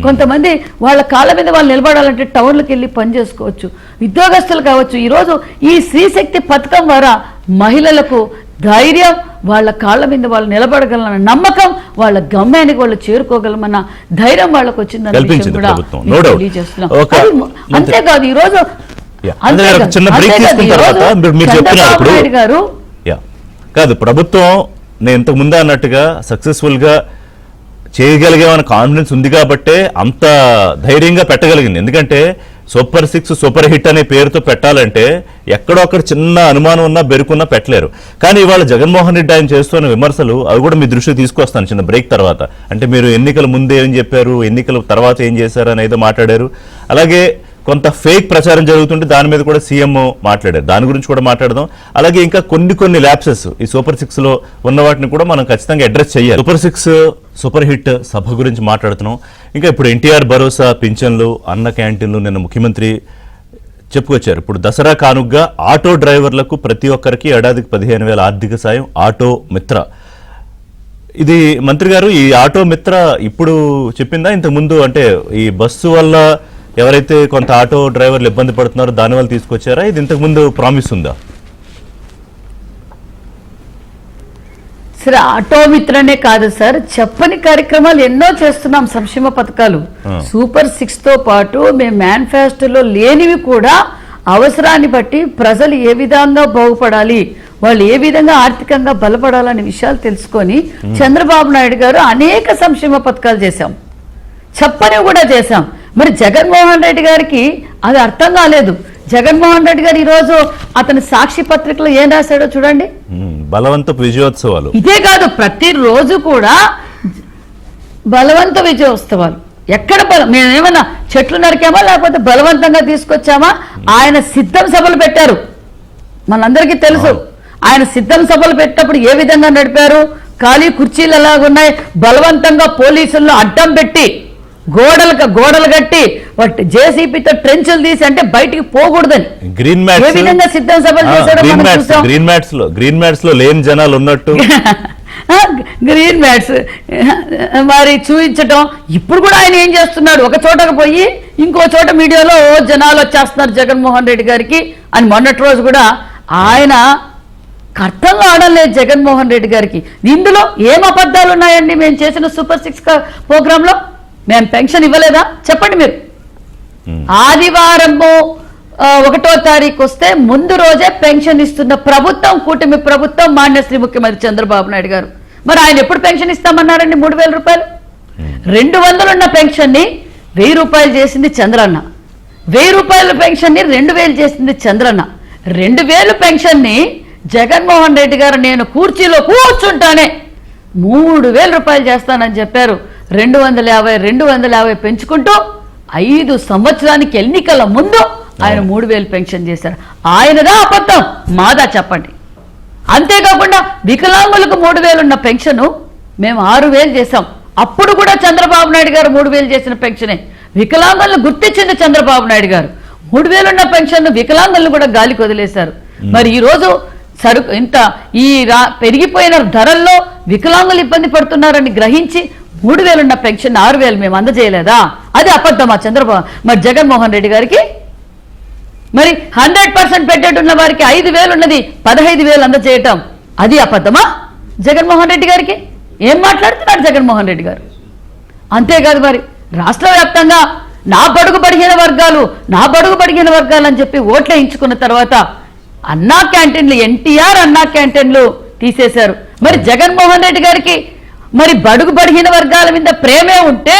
కొంతమంది వాళ్ళ కాళ్ళ మీద వాళ్ళు నిలబడాలంటే టౌన్లకు వెళ్ళి పని చేసుకోవచ్చు, ఉద్యోగస్తులు కావచ్చు. ఈరోజు ఈ స్త్రీశక్తి పథకం ద్వారా మహిళలకు ధైర్యం, వాళ్ళ కాళ్ళ మీద వాళ్ళు నిలబడగలన్న నమ్మకం, వాళ్ళ గమ్యానికి వాళ్ళు చేరుకోగలమన్న ధైర్యం వాళ్ళకు వచ్చిందని కూడా తెలియజేస్తున్నాం. అంతేకాదు ఈరోజు కాదు ప్రభుత్వం నేను ఇంతకు ముందే అన్నట్టుగా సక్సెస్ఫుల్ గా చేయగలిగామన్న కాన్ఫిడెన్స్ ఉంది కాబట్టే అంత ధైర్యంగా పెట్టగలిగింది. ఎందుకంటే సూపర్ 6 సూపర్ హిట్ అనే పేరుతో పెట్టాలంటే ఎక్కడో అక్కడ చిన్న అనుమానం ఉన్నా బెరుకున్నా పెట్టలేరు. కానీ ఇవాళ జగన్మోహన్ రెడ్డి ఆయన చేస్తున్న విమర్శలు అవి కూడా మీ దృష్టికి తీసుకొస్తాను చిన్న బ్రేక్ తర్వాత. అంటే మీరు ఎన్నికల ముందే ఏం చెప్పారు, ఎన్నికల తర్వాత ఏం చేశారు అనేది మాట్లాడారు. అలాగే కొంత ఫేక్ ప్రచారం జరుగుతుంటే దాని మీద కూడా సీఎం మాట్లాడారు, దాని గురించి కూడా మాట్లాడదాం. అలాగే ఇంకా కొన్ని ల్యాప్సెస్ ఈ సూపర్ 6 లో ఉన్న వాటిని కూడా మనం ఖచ్చితంగా అడ్రస్ చేయాలి. సూపర్ 6 సూపర్ హిట్ సభ గురించి మాట్లాడుతున్నాం. ఇంకా ఇప్పుడు ఎన్టీఆర్ భరోసా పింఛన్లు, అన్న క్యాంటీన్లు నిన్న ముఖ్యమంత్రి చెప్పుకొచ్చారు. ఇప్పుడు దసరా కానుగ్గా ఆటో డ్రైవర్లకు ప్రతి ఒక్కరికి ఏడాదికి 15,000 ఆర్థిక సాయం ఆటో మిత్ర. ఇది మంత్రి గారు ఈ ఆటో మిత్ర ఇప్పుడు చెప్పిందా ఇంతకుముందు? అంటే ఈ బస్సు వల్ల ఎవరైతే కొంత ఆటో డ్రైవర్లు ఇబ్బంది పడుతున్నారో దానివల్ల తీసుకొచ్చారా, ఇది ఇంతకు ముందు ప్రామిస్ ఉందా? సరే ఆటో మిత్రనే కాదు సార్, చెప్పని కార్యక్రమాలు ఎన్నో చేస్తున్నాం, సంక్షేమ పథకాలు. సూపర్ 6 తో పాటు మేము మేనిఫెస్టోలో లేనివి కూడా అవసరాన్ని బట్టి ప్రజలు ఏ విధంగా బాగుపడాలి, వాళ్ళు ఏ విధంగా ఆర్థికంగా బలపడాలనే విషయాలు తెలుసుకొని చంద్రబాబు నాయుడు గారు అనేక సంక్షేమ పథకాలు చేశాం, చెప్పని కూడా చేశాం. మరి జగన్మోహన్ రెడ్డి గారికి అది అర్థం కాలేదు. జగన్మోహన్ రెడ్డి గారు ఈరోజు అతని సాక్షి పత్రికలో ఏం రాశాడో చూడండి. బలవంతపు విజయోత్సవాలు. ఇదే కాదు ప్రతిరోజు కూడా బలవంత విజయోత్సవాలు. ఎక్కడ మేమేమన్నా చెట్లు నరికామా లేకపోతే బలవంతంగా తీసుకొచ్చామా? ఆయన సిద్ధం సభలు పెట్టారు, మనందరికీ తెలుసు. ఆయన సిద్ధం సభలు పెట్టినప్పుడు ఏ విధంగా నడిపారు? ఖాళీ కుర్చీలు ఎలాగున్నాయి, బలవంతంగా పోలీసులను అడ్డం పెట్టి గోడలు కట్టి వాటి జేసీపీతో ట్రెంచులు తీసి అంటే బయటికి పోకూడదని గ్రీన్ మ్యాట్స్, ఏ విధంగా సిద్ధం సభలు చేశారో గ్రీన్ మ్యాట్స్ లో లేని జనాలు ఉన్నట్టు గ్రీన్ మ్యాట్స్ మరి చూపించటం. ఇప్పుడు కూడా ఆయన ఏం చేస్తున్నాడు, ఒక చోటకు పోయి ఇంకో చోట మీడియాలో జనాలు వచ్చేస్తున్నారు జగన్మోహన్ రెడ్డి గారికి అని మొన్నటి రోజు కూడా ఆయన అర్థం కావడం లేదు జగన్మోహన్ రెడ్డి గారికి. ఇందులో ఏం అబద్ధాలు ఉన్నాయండి? మేము చేసిన సూపర్ 6 ప్రోగ్రాంలో మేము పెన్షన్ ఇవ్వలేదా? చెప్పండి మీరు. ఆదివారము 1వ తారీఖు వస్తే ముందు రోజే పెన్షన్ ఇస్తున్న ప్రభుత్వం కూటమి ప్రభుత్వం మాన్య శ్రీ ముఖ్యమంత్రి చంద్రబాబు నాయుడు గారు. మరి ఆయన ఎప్పుడు పెన్షన్ ఇస్తామన్నారండి? 3,000 రూపాయలు. 200 ఉన్న పెన్షన్ ని 1000 రూపాయలు చేసింది చంద్రన్న. 1000 రూపాయల పెన్షన్ ని 2000 చేసింది చంద్రన్న. 2000 పెన్షన్ ని జగన్మోహన్ రెడ్డి గారు నేను కుర్చీలో కూర్చుంటానే 3000 రూపాయలు చేస్తానని చెప్పారు. 250 పెంచుకుంటూ 5 సంవత్సరానికి ఎన్నికల ముందు ఆయన 3000 పెన్షన్ చేశారు. ఆయనదా అబద్ధం, మాదా చెప్పండి. అంతేకాకుండా వికలాంగులకు 3000 ఉన్న పెన్షన్ మేము 6000 చేశాం. అప్పుడు కూడా చంద్రబాబు నాయుడు గారు 3000 చేసిన పెన్షనే. వికలాంగులను గుర్తించింది చంద్రబాబు నాయుడు గారు. 3000 ఉన్న పెన్షన్ వికలాంగులను కూడా గాలికి వదిలేశారు. మరి ఈ రోజు సరుకు ఇంత పెరిగిపోయిన ధరల్లో వికలాంగులు ఇబ్బంది పడుతున్నారని గ్రహించి 3000 ఉన్న పెన్షన్ 6000 మేము అందజేయలేదా? అది అబద్ధమా చంద్రబాబు మరి జగన్మోహన్ రెడ్డి గారికి? మరి 100% పెట్టేట్టున్న వారికి 5,000 ఉన్నది 15,000 అందజేయటం అది అబద్ధమా జగన్మోహన్ రెడ్డి గారికి? ఏం మాట్లాడుతున్నారు జగన్మోహన్ రెడ్డి గారు? అంతేకాదు మరి రాష్ట్ర వ్యాప్తంగా నా బడుగు బడిగిన వర్గాలు అని చెప్పి ఓట్లు వేయించుకున్న తర్వాత అన్నా క్యాంటీన్లు, ఎన్టీఆర్ అన్నా క్యాంటీన్లు తీసేశారు. మరి జగన్మోహన్ రెడ్డి గారికి మరి బడుగు బడిగిన వర్గాల మీద ప్రేమే ఉంటే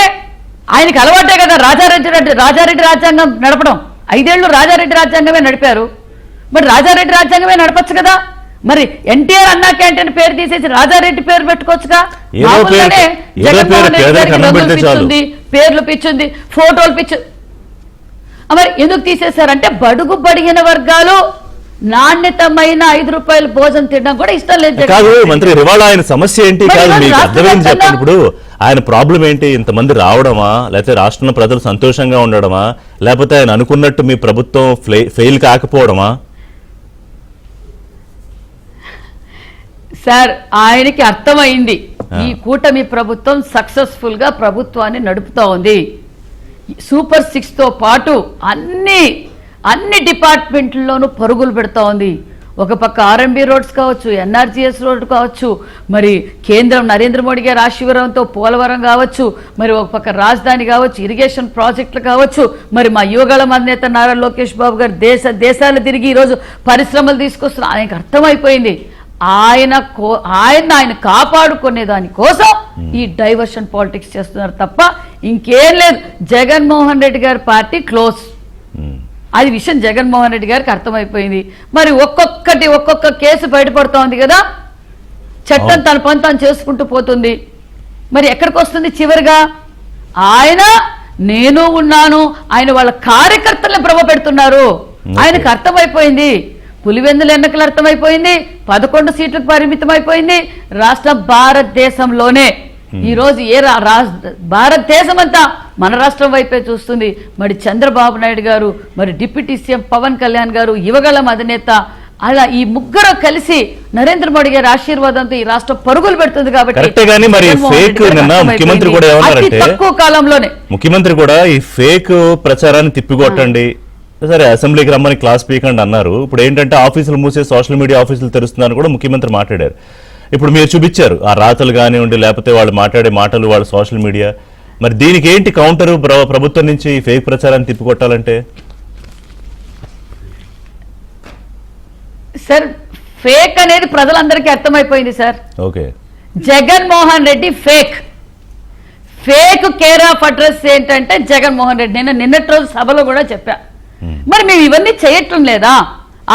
ఆయనకి అలవాటే కదా రాజారెడ్డి రాజ్యాంగం నడపడం. 5 ఏళ్లు రాజారెడ్డి రాజ్యాంగమే నడిపారు. మరి రాజారెడ్డి రాజ్యాంగమే నడపచ్చు కదా. మరి ఎన్టీఆర్ అన్నా క్యాంటీన్ పేరు తీసేసి రాజారెడ్డి పేరు పెట్టుకోవచ్చుగా. జగన్మోహన్ రెడ్డి గారికి రంగులు పిచ్చుంది, పేర్లు పిచ్చుంది, ఫోటోలు పిచ్చు. మరి ఎందుకు తీసేశారంటే బడుగు బడిగిన వర్గాలు నాణ్యతమైన 5 రూపాయల భోజనం తినడం కూడా ఇష్టం లేదు. కాదు మంత్రి, ఇవాళ ఆయన సమస్య ఏంటి కాదు మీకు అర్థమైంది చెప్పండి. ఇప్పుడు ఆయన ప్రాబ్లం ఏంటి? ఇంతమంది రావడమా, లేకపోతే రాష్ట్రంలో ప్రజలు సంతోషంగా ఉండడమా, లేకపోతే ఆయన అనుకున్నట్టు మీ ప్రభుత్వం ఫెయిల్ కాకపోవడమా? సార్ ఆయనకి అర్థమైంది ఈ కూటమి ప్రభుత్వం సక్సెస్ఫుల్ గా ప్రభుత్వాన్ని నడుపుతా ఉంది. సూపర్ 6 తో పాటు అన్ని డిపార్ట్మెంట్లలోనూ పరుగులు పెడతా ఉంది. ఒక పక్క ఆర్ఎంబీ రోడ్స్ కావచ్చు, ఎన్ఆర్జీఎస్ రోడ్ కావచ్చు, మరి కేంద్రం నరేంద్ర మోడీ గారి ఆశీర్వాదంతో పోలవరం కావచ్చు, మరి ఒక పక్క రాజధాని కావచ్చు, ఇరిగేషన్ ప్రాజెక్టులు కావచ్చు, మరి మా యువగళం అధినేత నారా లోకేష్ బాబు గారు దేశాలు తిరిగి ఈరోజు పరిశ్రమలు తీసుకొస్తున్నారు. ఆయనకు అర్థమైపోయింది ఆయన కాపాడుకునే దానికోసం ఈ డైవర్షన్ పాలిటిక్స్ చేస్తున్నారు తప్ప ఇంకేం లేదు. జగన్మోహన్ రెడ్డి గారి పార్టీ క్లోజ్. అది విషయం జగన్మోహన్ రెడ్డి గారికి అర్థమైపోయింది. మరి ఒక్కొక్క కేసు బయటపడుతోంది ఉంది కదా, చట్టం తన పని తాను చేసుకుంటూ పోతుంది. మరి ఎక్కడికి వస్తుంది చివరిగా? నేను ఉన్నాను, ఆయన వాళ్ళ కార్యకర్తలను భ్రమ పెడుతున్నారు. ఆయనకు అర్థమైపోయింది. పులివెందుల ఎన్నికలు అర్థమైపోయింది. 11 సీట్లకు పరిమితం అయిపోయింది. రాష్ట్ర భారతదేశంలోనే ఈరోజు భారతదేశం అంతా మన రాష్ట్రం వైపే చూస్తుంది. మరి చంద్రబాబు నాయుడు గారు, మరి డిప్యూటీ సీఎం పవన్ కళ్యాణ్ గారు, యువగళం అధినేత, అలా ఈ ముగ్గురు కలిసి నరేంద్ర మోడీ గారి ఆశీర్వాదంతో ఈ రాష్ట్రం పరుగులు పెడుతుంది. కాబట్టి తక్కువ కాలంలోనే ముఖ్యమంత్రి కూడా ఈ ఫేక్ ప్రచారాన్ని తిప్పికొట్టండి, సరే అసెంబ్లీకి రమ్మని క్లాస్ స్పీకర్ అన్నారు. ఇప్పుడు ఏంటంటే ఆఫీసులు మూసే సోషల్ మీడియా ఆఫీసులు తెరుస్తున్నారని కూడా ముఖ్యమంత్రి మాట్లాడారు. ఇప్పుడు మీరు చూపించారు ఆ రాతలు కానివ్వండి, లేకపోతే వాళ్ళు మాట్లాడే మాటలు, వాళ్ళ సోషల్ మీడియా. మరి దీనికి ఏంటి కౌంటర్ ప్రభుత్వం నుంచి ఈ ఫేక్ ప్రచారాన్ని తిప్పికొట్టాలంటే? సార్ ఫేక్ అనేది ప్రజలందరికీ అర్థమైపోయింది sir. Okay, Jaganmohan Reddy fake care of address ఏంటంటే జగన్మోహన్ రెడ్డి. నేను నిన్నటి రోజు సభలో కూడా చెప్పా. మరి మేము ఇవన్నీ చేయటం లేదా?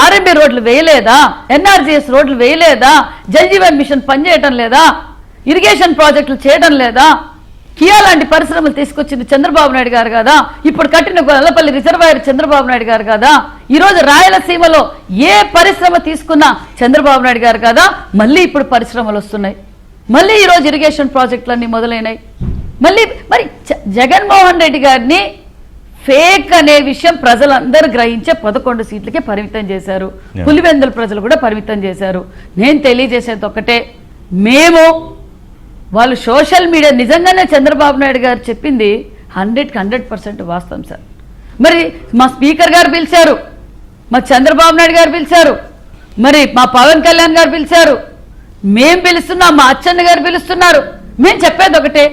ఆర్ఎంబీ రోడ్లు వేయలేదా? ఎన్ఆర్జీఎస్ రోడ్లు వేయలేదా? జల్ జీవన్ మిషన్ పనిచేయటం లేదా? ఇరిగేషన్ ప్రాజెక్టులు చేయడం లేదా? కియా లాంటి పరిశ్రమలు తీసుకొచ్చింది చంద్రబాబు నాయుడు గారు కదా. ఇప్పుడు కట్టిన గొల్లపల్లి రిజర్వాయర్ చంద్రబాబు నాయుడు గారు కదా. ఈరోజు రాయలసీమలో ఏ పరిశ్రమ తీసుకున్నా చంద్రబాబు నాయుడు గారు కదా. మళ్ళీ ఇప్పుడు పరిశ్రమలు వస్తున్నాయి. మళ్ళీ ఈరోజు ఇరిగేషన్ ప్రాజెక్టులన్నీ మొదలైనాయి. మరి జగన్మోహన్ రెడ్డి గారిని ఫేక్ అనే విషయం ప్రజలందరూ గ్రహించే 11 సీట్లకే పరిమితం చేశారు. పులివెందుల ప్రజలు కూడా పరిమితం చేశారు. నేను తెలియజేసేది ఒక్కటే, వాళ్ళు సోషల్ మీడియా నిజంగానే చంద్రబాబు నాయుడు గారు చెప్పింది 100% వాస్తవం సార్. మరి మా స్పీకర్ గారు పిలిచారు, మా చంద్రబాబు నాయుడు గారు పిలిచారు, మరి మా పవన్ కళ్యాణ్ గారు పిలిచారు, మేం పిలుస్తున్నాం, మా అచ్చెన్న గారు పిలుస్తున్నారు. మేము చెప్పేది ఒకటే,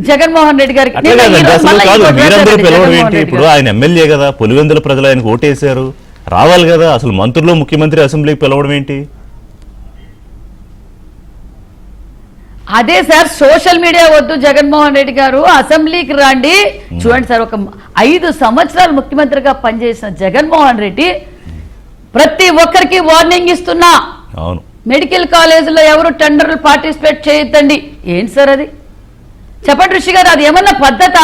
జగన్మోహన్ రెడ్డి గారికి అట్లా కాదండి, అసలు కాదు మీరందరూ పిలవడం ఏంటి? ఇప్పుడు ఆయన ఎమ్మెల్యే కదా, పులివెందుల ప్రజలు ఆయనకు ఓటేశారు, రావాలి కదా. అసలు మంత్రులు ముఖ్యమంత్రి అసెంబ్లీకి పిలవడం ఏంటి? అదే సార్, సోషల్ మీడియా వద్దు, జగన్మోహన్ రెడ్డి గారు అసెంబ్లీకి రండి. చూడండి సార్, ఒక 5 సంవత్సరాలు ముఖ్యమంత్రిగా పనిచేసిన జగన్మోహన్ రెడ్డి ప్రతి ఒక్కరికి వార్నింగ్ ఇస్తున్నా, అవును, మెడికల్ కాలేజీలో ఎవరు టెండర్లు పార్టిసిపేట్ చేయొద్దండి. ఏంటి సార్ అది? చెప్పండి ఋషి గారు, అది ఏమన్నా పద్ధత?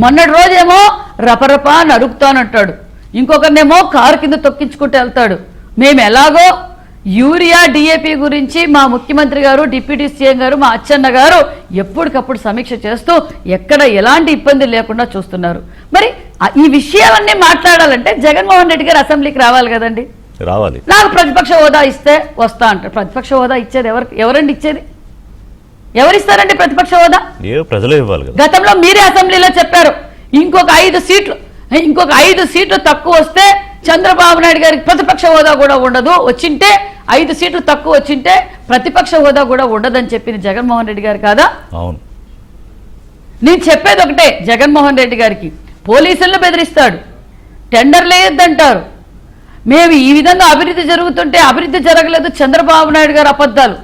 మొన్నటి రోజేమో రపరపా నరుకుతానంటాడు, ఇంకొకరినేమో కారు కింద తొక్కించుకుంటూ వెళ్తాడు. మేము ఎలాగో యూరియా డిఏపి గురించి మా ముఖ్యమంత్రి గారు, డిప్యూటీ సీఎం గారు, మా అచ్చెన్న గారు ఎప్పటికప్పుడు సమీక్ష చేస్తూ ఎక్కడ ఎలాంటి ఇబ్బంది లేకుండా చూస్తున్నారు. మరి ఈ విషయాలన్నీ మాట్లాడాలంటే జగన్మోహన్ రెడ్డి గారు అసెంబ్లీకి రావాలి కదండి. రావాలి. నాకు ప్రతిపక్ష హోదా ఇస్తే వస్తా అంటారు. ప్రతిపక్ష హోదా ఇచ్చేది ఎవరండి ఇచ్చేది? ఎవరిస్తారండి ప్రతిపక్ష హోదా? ప్రజలే ఇవ్వాలి కదా. గతంలో మీరే అసెంబ్లీలో చెప్పారు, ఇంకొక 5 సీట్లు తక్కువ వస్తే చంద్రబాబు నాయుడు గారికి ప్రతిపక్ష హోదా కూడా ఉండదు, వచ్చింటే 5 సీట్లు తక్కువ వచ్చింటే ప్రతిపక్ష హోదా కూడా ఉండదని చెప్పింది జగన్మోహన్ రెడ్డి గారు కాదా? అవును. నేను చెప్పేది ఒకటే, జగన్మోహన్ రెడ్డి గారికి పోలీసులను బెదిరిస్తాడు, టెండర్లు వేయొద్దంటారు. మేము ఈ విధంగా అభివృద్ధి జరుగుతుంటే అభివృద్ధి జరగలేదు, చంద్రబాబు నాయుడు గారు అబద్ధాలు.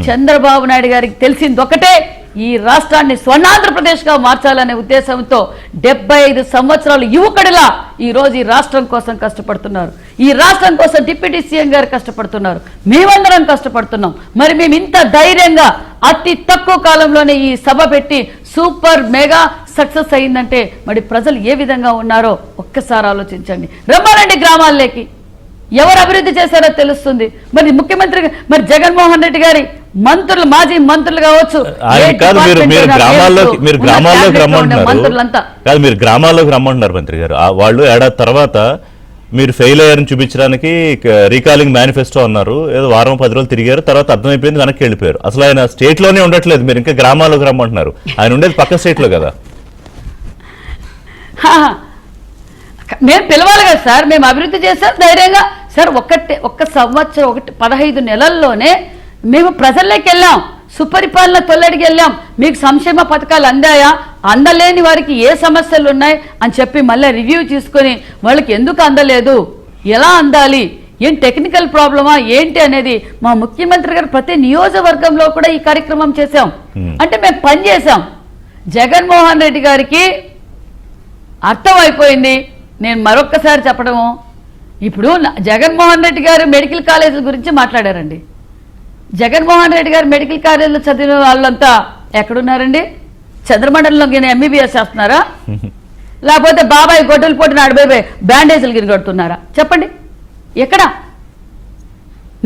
చంద్రబాబు నాయుడు గారికి తెలిసింది ఒకటే, ఈ రాష్ట్రాన్ని స్వర్ణాంధ్రప్రదేశ్ గా మార్చాలనే ఉద్దేశంతో 75 సంవత్సరాలు యువకుడిలా ఈ రోజు ఈ రాష్ట్రం కోసం కష్టపడుతున్నారు. ఈ రాష్ట్రం కోసం డిప్యూటీ సీఎం గారు కష్టపడుతున్నారు, మేమందరం కష్టపడుతున్నాం. మరి మేము ఇంత ధైర్యంగా అతి తక్కువ కాలంలోనే ఈ సభ పెట్టి సూపర్ మెగా సక్సెస్ అయిందంటే మరి ప్రజలు ఏ విధంగా ఉన్నారో ఒక్కసారి ఆలోచించండి. రమ్మాలండి గ్రామాల్లోకి, ఎవరు అభివృద్ధి చేశారో తెలుస్తుంది. మరి ముఖ్యమంత్రి, మరి జగన్మోహన్ రెడ్డి గారి మంత్రులు, మాజీ మంత్రులు కావచ్చు, మీరు గ్రామాల్లోకి రమ్మంటున్నారు మంత్రి గారు. వాళ్ళు ఏడాది తర్వాత మీరు ఫెయిల్ అయ్యారని చూపించడానికి రీకాలింగ్ మేనిఫెస్టో అన్నారు, ఏదో వారం 10 రోజులు తిరిగారు, తర్వాత అర్థమైపోయింది, వెనక్కి వెళ్ళిపోయారు. అసలు ఆయన స్టేట్ లోనే ఉండట్లేదు, మీరు ఇంకా గ్రామాల్లోకి రమ్మంటున్నారు. ఆయన ఉండేది పక్క స్టేట్ లో కదా. మేము పిలవాలి కదా సార్, మేము అభివృద్ధి చేశాం ధైర్యంగా సార్. ఒక్క సంవత్సరం 15 నెలల్లోనే మేము ప్రజల్లోకి వెళ్ళాం, సుపరిపాలన తొలడికి వెళ్ళాం. మీకు సంక్షేమ పథకాలు అందాయా, అందలేని వారికి ఏ సమస్యలు ఉన్నాయి అని చెప్పి మళ్ళీ రివ్యూ తీసుకొని వాళ్ళకి ఎందుకు అందలేదు, ఎలా అందాలి, ఏం టెక్నికల్ ప్రాబ్లమా ఏంటి అనేది మా ముఖ్యమంత్రి గారు ప్రతి నియోజకవర్గంలో కూడా ఈ కార్యక్రమం చేశాం. అంటే మేము పని చేశాం. జగన్మోహన్ రెడ్డి గారికి అర్థమైపోయింది. నేను మరొక్కసారి చెప్పడము, ఇప్పుడు జగన్మోహన్ రెడ్డి గారు మెడికల్ కాలేజీల గురించి మాట్లాడారండి. జగన్మోహన్ రెడ్డి గారు మెడికల్ కాలేజీలో చదివిన వాళ్ళంతా ఎక్కడున్నారండి? చంద్రమండలంలో ఎంబీబీఎస్ చేస్తున్నారా, లేకపోతే బాబాయ్ గొడ్డలు పోటీ నాడు బ్యాండేజీలు గిరి కడుతున్నారా? చెప్పండి ఎక్కడ?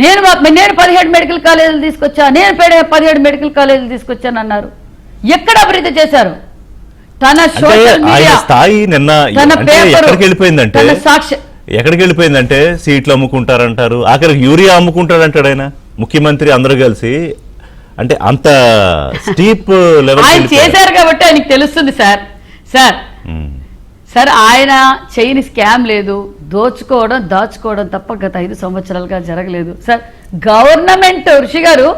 నేను 17 మెడికల్ కాలేజీలు తీసుకొచ్చా, నేను 17 మెడికల్ కాలేజీలు తీసుకొచ్చాను అన్నారు. ఎక్కడ అభివృద్ధి చేశారు? తన సోషల్ మీడియా స్థాయి నిన్న ఎక్కడికి వెళ్ళిపోయిందంటే సీట్లు అమ్ముకుంటారంటారు, ఆఖరికి యూరియా అమ్ముకుంటారంటాడు ఆయన ముఖ్యమంత్రి, అందరూ కలిసి. అంటే అంత స్టీప్ లెవెల్ ఆయన చేశారు కాబట్టి ఆయనకి తెలుస్తుంది సార్. సార్ ఆయన చేయని స్కామ్ లేదు, దోచుకోవడం దాచుకోవడం తప్ప గత 5 సంవత్సరాలుగా జరగలేదు సార్. గవర్నమెంట్, ఋషి గారు,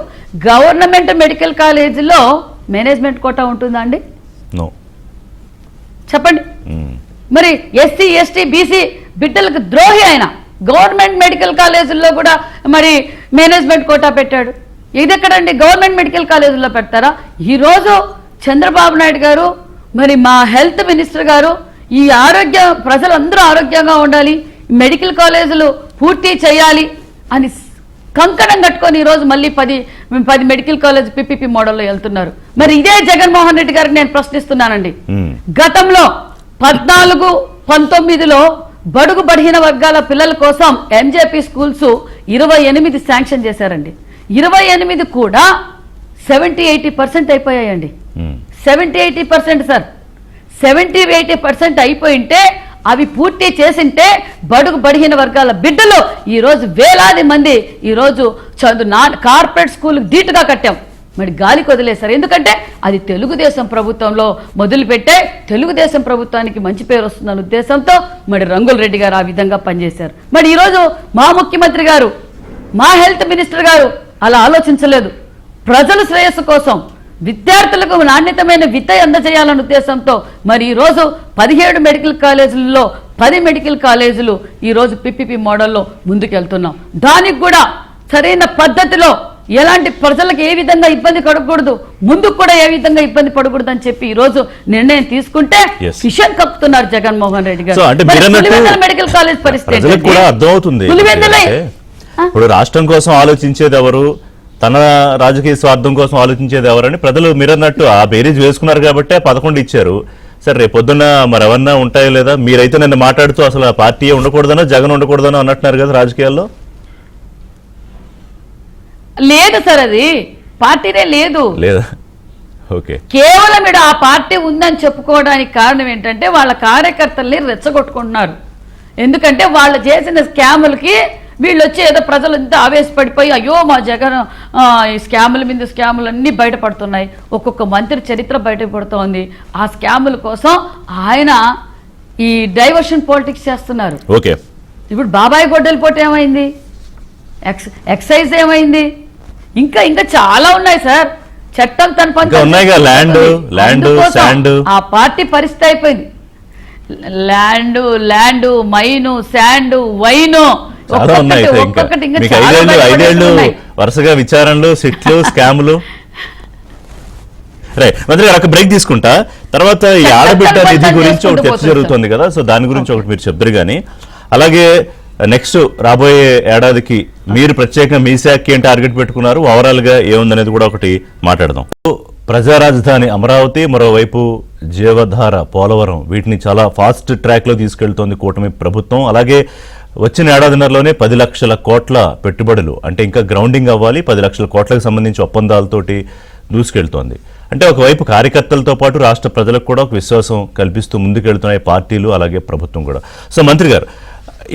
గవర్నమెంట్ మెడికల్ కాలేజీలో మేనేజ్మెంట్ కోటా ఉంటుందా అండి? చెప్పండి. మరి ఎస్సీ ఎస్టీ బీసీ బిడ్డలకు ద్రోహి ఆయన. గవర్నమెంట్ మెడికల్ కాలేజీల్లో కూడా మరి మేనేజ్మెంట్ కోటా పెట్టాడు. ఇది ఎక్కడండి? గవర్నమెంట్ మెడికల్ కాలేజీల్లో పెడతారా? ఈరోజు చంద్రబాబు నాయుడు గారు, మరి మా హెల్త్ మినిస్టర్ గారు, ఈ ప్రజలందరూ ఆరోగ్యంగా ఉండాలి, మెడికల్ కాలేజీలు పూర్తి చేయాలి అని కంకణం కట్టుకొని ఈరోజు మళ్ళీ 10 మెడికల్ కాలేజ్ పిపిపి మోడల్లో వెళ్తున్నారు. మరి ఇదే జగన్మోహన్ రెడ్డి గారికి నేను ప్రశ్నిస్తున్నానండి. గతంలో 14-19లో బడుగు బడిహీన వర్గాల పిల్లల కోసం ఎంజేపీ స్కూల్స్ 28 శాంక్షన్ చేశారండి. 28 కూడా 70-80% అయిపోయాయండి. 70-80% సార్, 70-80% అయిపోయింటే, అవి పూర్తి చేసింటే బడుగు బడిహీన వర్గాల బిడ్డలు ఈరోజు వేలాది మంది ఈరోజు కార్పొరేట్ స్కూల్ ధీటుగా కట్టాం. మరి గాలికి వదిలేశారు. ఎందుకంటే అది తెలుగుదేశం ప్రభుత్వంలో మొదలుపెట్టే, తెలుగుదేశం ప్రభుత్వానికి మంచి పేరు వస్తుందన్న ఉద్దేశంతో మరి రంగుల రెడ్డి గారు ఆ విధంగా పనిచేశారు. మరి ఈరోజు మా ముఖ్యమంత్రి గారు, మా హెల్త్ మినిస్టర్ గారు అలా ఆలోచించలేదు. ప్రజల శ్రేయస్సు కోసం విద్యార్థులకు నాణ్యతమైన విద్య అందజేయాలనే ఉద్దేశంతో మరి ఈరోజు 17 మెడికల్ కాలేజీలలో 10 మెడికల్ కాలేజీలు ఈరోజు పిపిపి మోడల్లో ముందుకెళ్తున్నాం. దానికి కూడా సరైన పద్ధతిలో ఎలాంటి ప్రజలకు ఏ విధంగా ఇబ్బంది పడకూడదు, ముందుకు కూడా ఏ విధంగా ఇబ్బంది పడకూడదు అని చెప్పి ఈ రోజు నిర్ణయం తీసుకుంటే విషయం కప్పుతున్నారు జగన్మోహన్ రెడ్డి గారు. మెడికల్ కాలేజ్ పరిస్థితి కూడా అర్థమవుతుంది. ఇప్పుడు రాష్ట్రం కోసం ఆలోచించేది ఎవరు, తన రాజకీయ స్వార్థం కోసం ఆలోచించేది ఎవరని ప్రజలు మీరన్నట్టు ఆ బేరీజ్ వేసుకున్నారు కాబట్టి 11 ఇచ్చారు. సరే రేపు పొద్దున్న మరి ఎవరన్నా ఉంటాయో లేదా? మీరైతే నిన్న మాట్లాడుతూ అసలు ఆ పార్టీ ఉండకూడదనో జగన్ ఉండకూడదనో అన్నట్టున్నారు కదా రాజకీయాల్లో. లేదు సార్, అది పార్టీనే లేదు లేదా? ఓకే, కేవలం ఇక్కడ ఆ పార్టీ ఉందని చెప్పుకోవడానికి కారణం ఏంటంటే వాళ్ళ కార్యకర్తల్ని రెచ్చగొట్టుకుంటున్నారు. ఎందుకంటే వాళ్ళు చేసిన స్కాములకి వీళ్ళు వచ్చి ఏదో ప్రజలంతా ఆవేశపడిపోయి అయ్యో మా జగన్ ఈ స్కాముల మీద స్కాములు అన్నీ బయటపడుతున్నాయి, ఒక్కొక్క మంత్రి చరిత్ర బయటపడుతోంది. ఆ స్కాముల కోసం ఆయన ఈ డైవర్షన్ పాలిటిక్స్ చేస్తున్నారు. ఓకే, ఇప్పుడు బాబాయ్ గొడ్డలి పోటీ ఏమైంది, ఎక్సైజ్ ఏమైంది, ఇంకా ఇంకా చాలా ఉన్నాయి సార్. చట్టం తన ఆ పార్టీ పరిస్థితి అయిపోయింది. ల్యాండ్ మైను శాండ్ వైను వరుసగా విచారణలు సిట్లు స్కాములు. రైట్, మంత్రి గారు ఒక బ్రేక్ తీసుకుంటా. తర్వాత ఈ ఆడబిడ్డ నిధి గురించి ఒకటి చర్చ జరుగుతుంది కదా, సో దాని గురించి ఒకటి మీరు చెప్తారు. కానీ అలాగే నెక్స్ట్ రాబోయే ఏడాదికి మీరు ప్రత్యేకంగా మీ శాఖకి ఏం టార్గెట్ పెట్టుకున్నారు, ఓవరాల్ గా ఏముందనేది కూడా ఒకటి మాట్లాడదాం. ప్రజా రాజధాని అమరావతి, మరోవైపు జీవధార పోలవరం, వీటిని చాలా ఫాస్ట్ ట్రాక్ లో తీసుకెళ్తోంది కూటమి ప్రభుత్వం. అలాగే వచ్చిన ఏడాదిన్నరలోనే 10 లక్షల కోట్ల పెట్టుబడులు, అంటే ఇంకా గ్రౌండింగ్ అవ్వాలి, 10 లక్షల కోట్లకు సంబంధించి ఒప్పందాలతోటి దూసుకెళ్తోంది. అంటే ఒకవైపు కార్యకర్తలతో పాటు రాష్ట్ర ప్రజలకు కూడా ఒక విశ్వాసం కల్పిస్తూ ముందుకెళ్తున్నాయి పార్టీలు, అలాగే ప్రభుత్వం కూడా. సో మంత్రి గారు,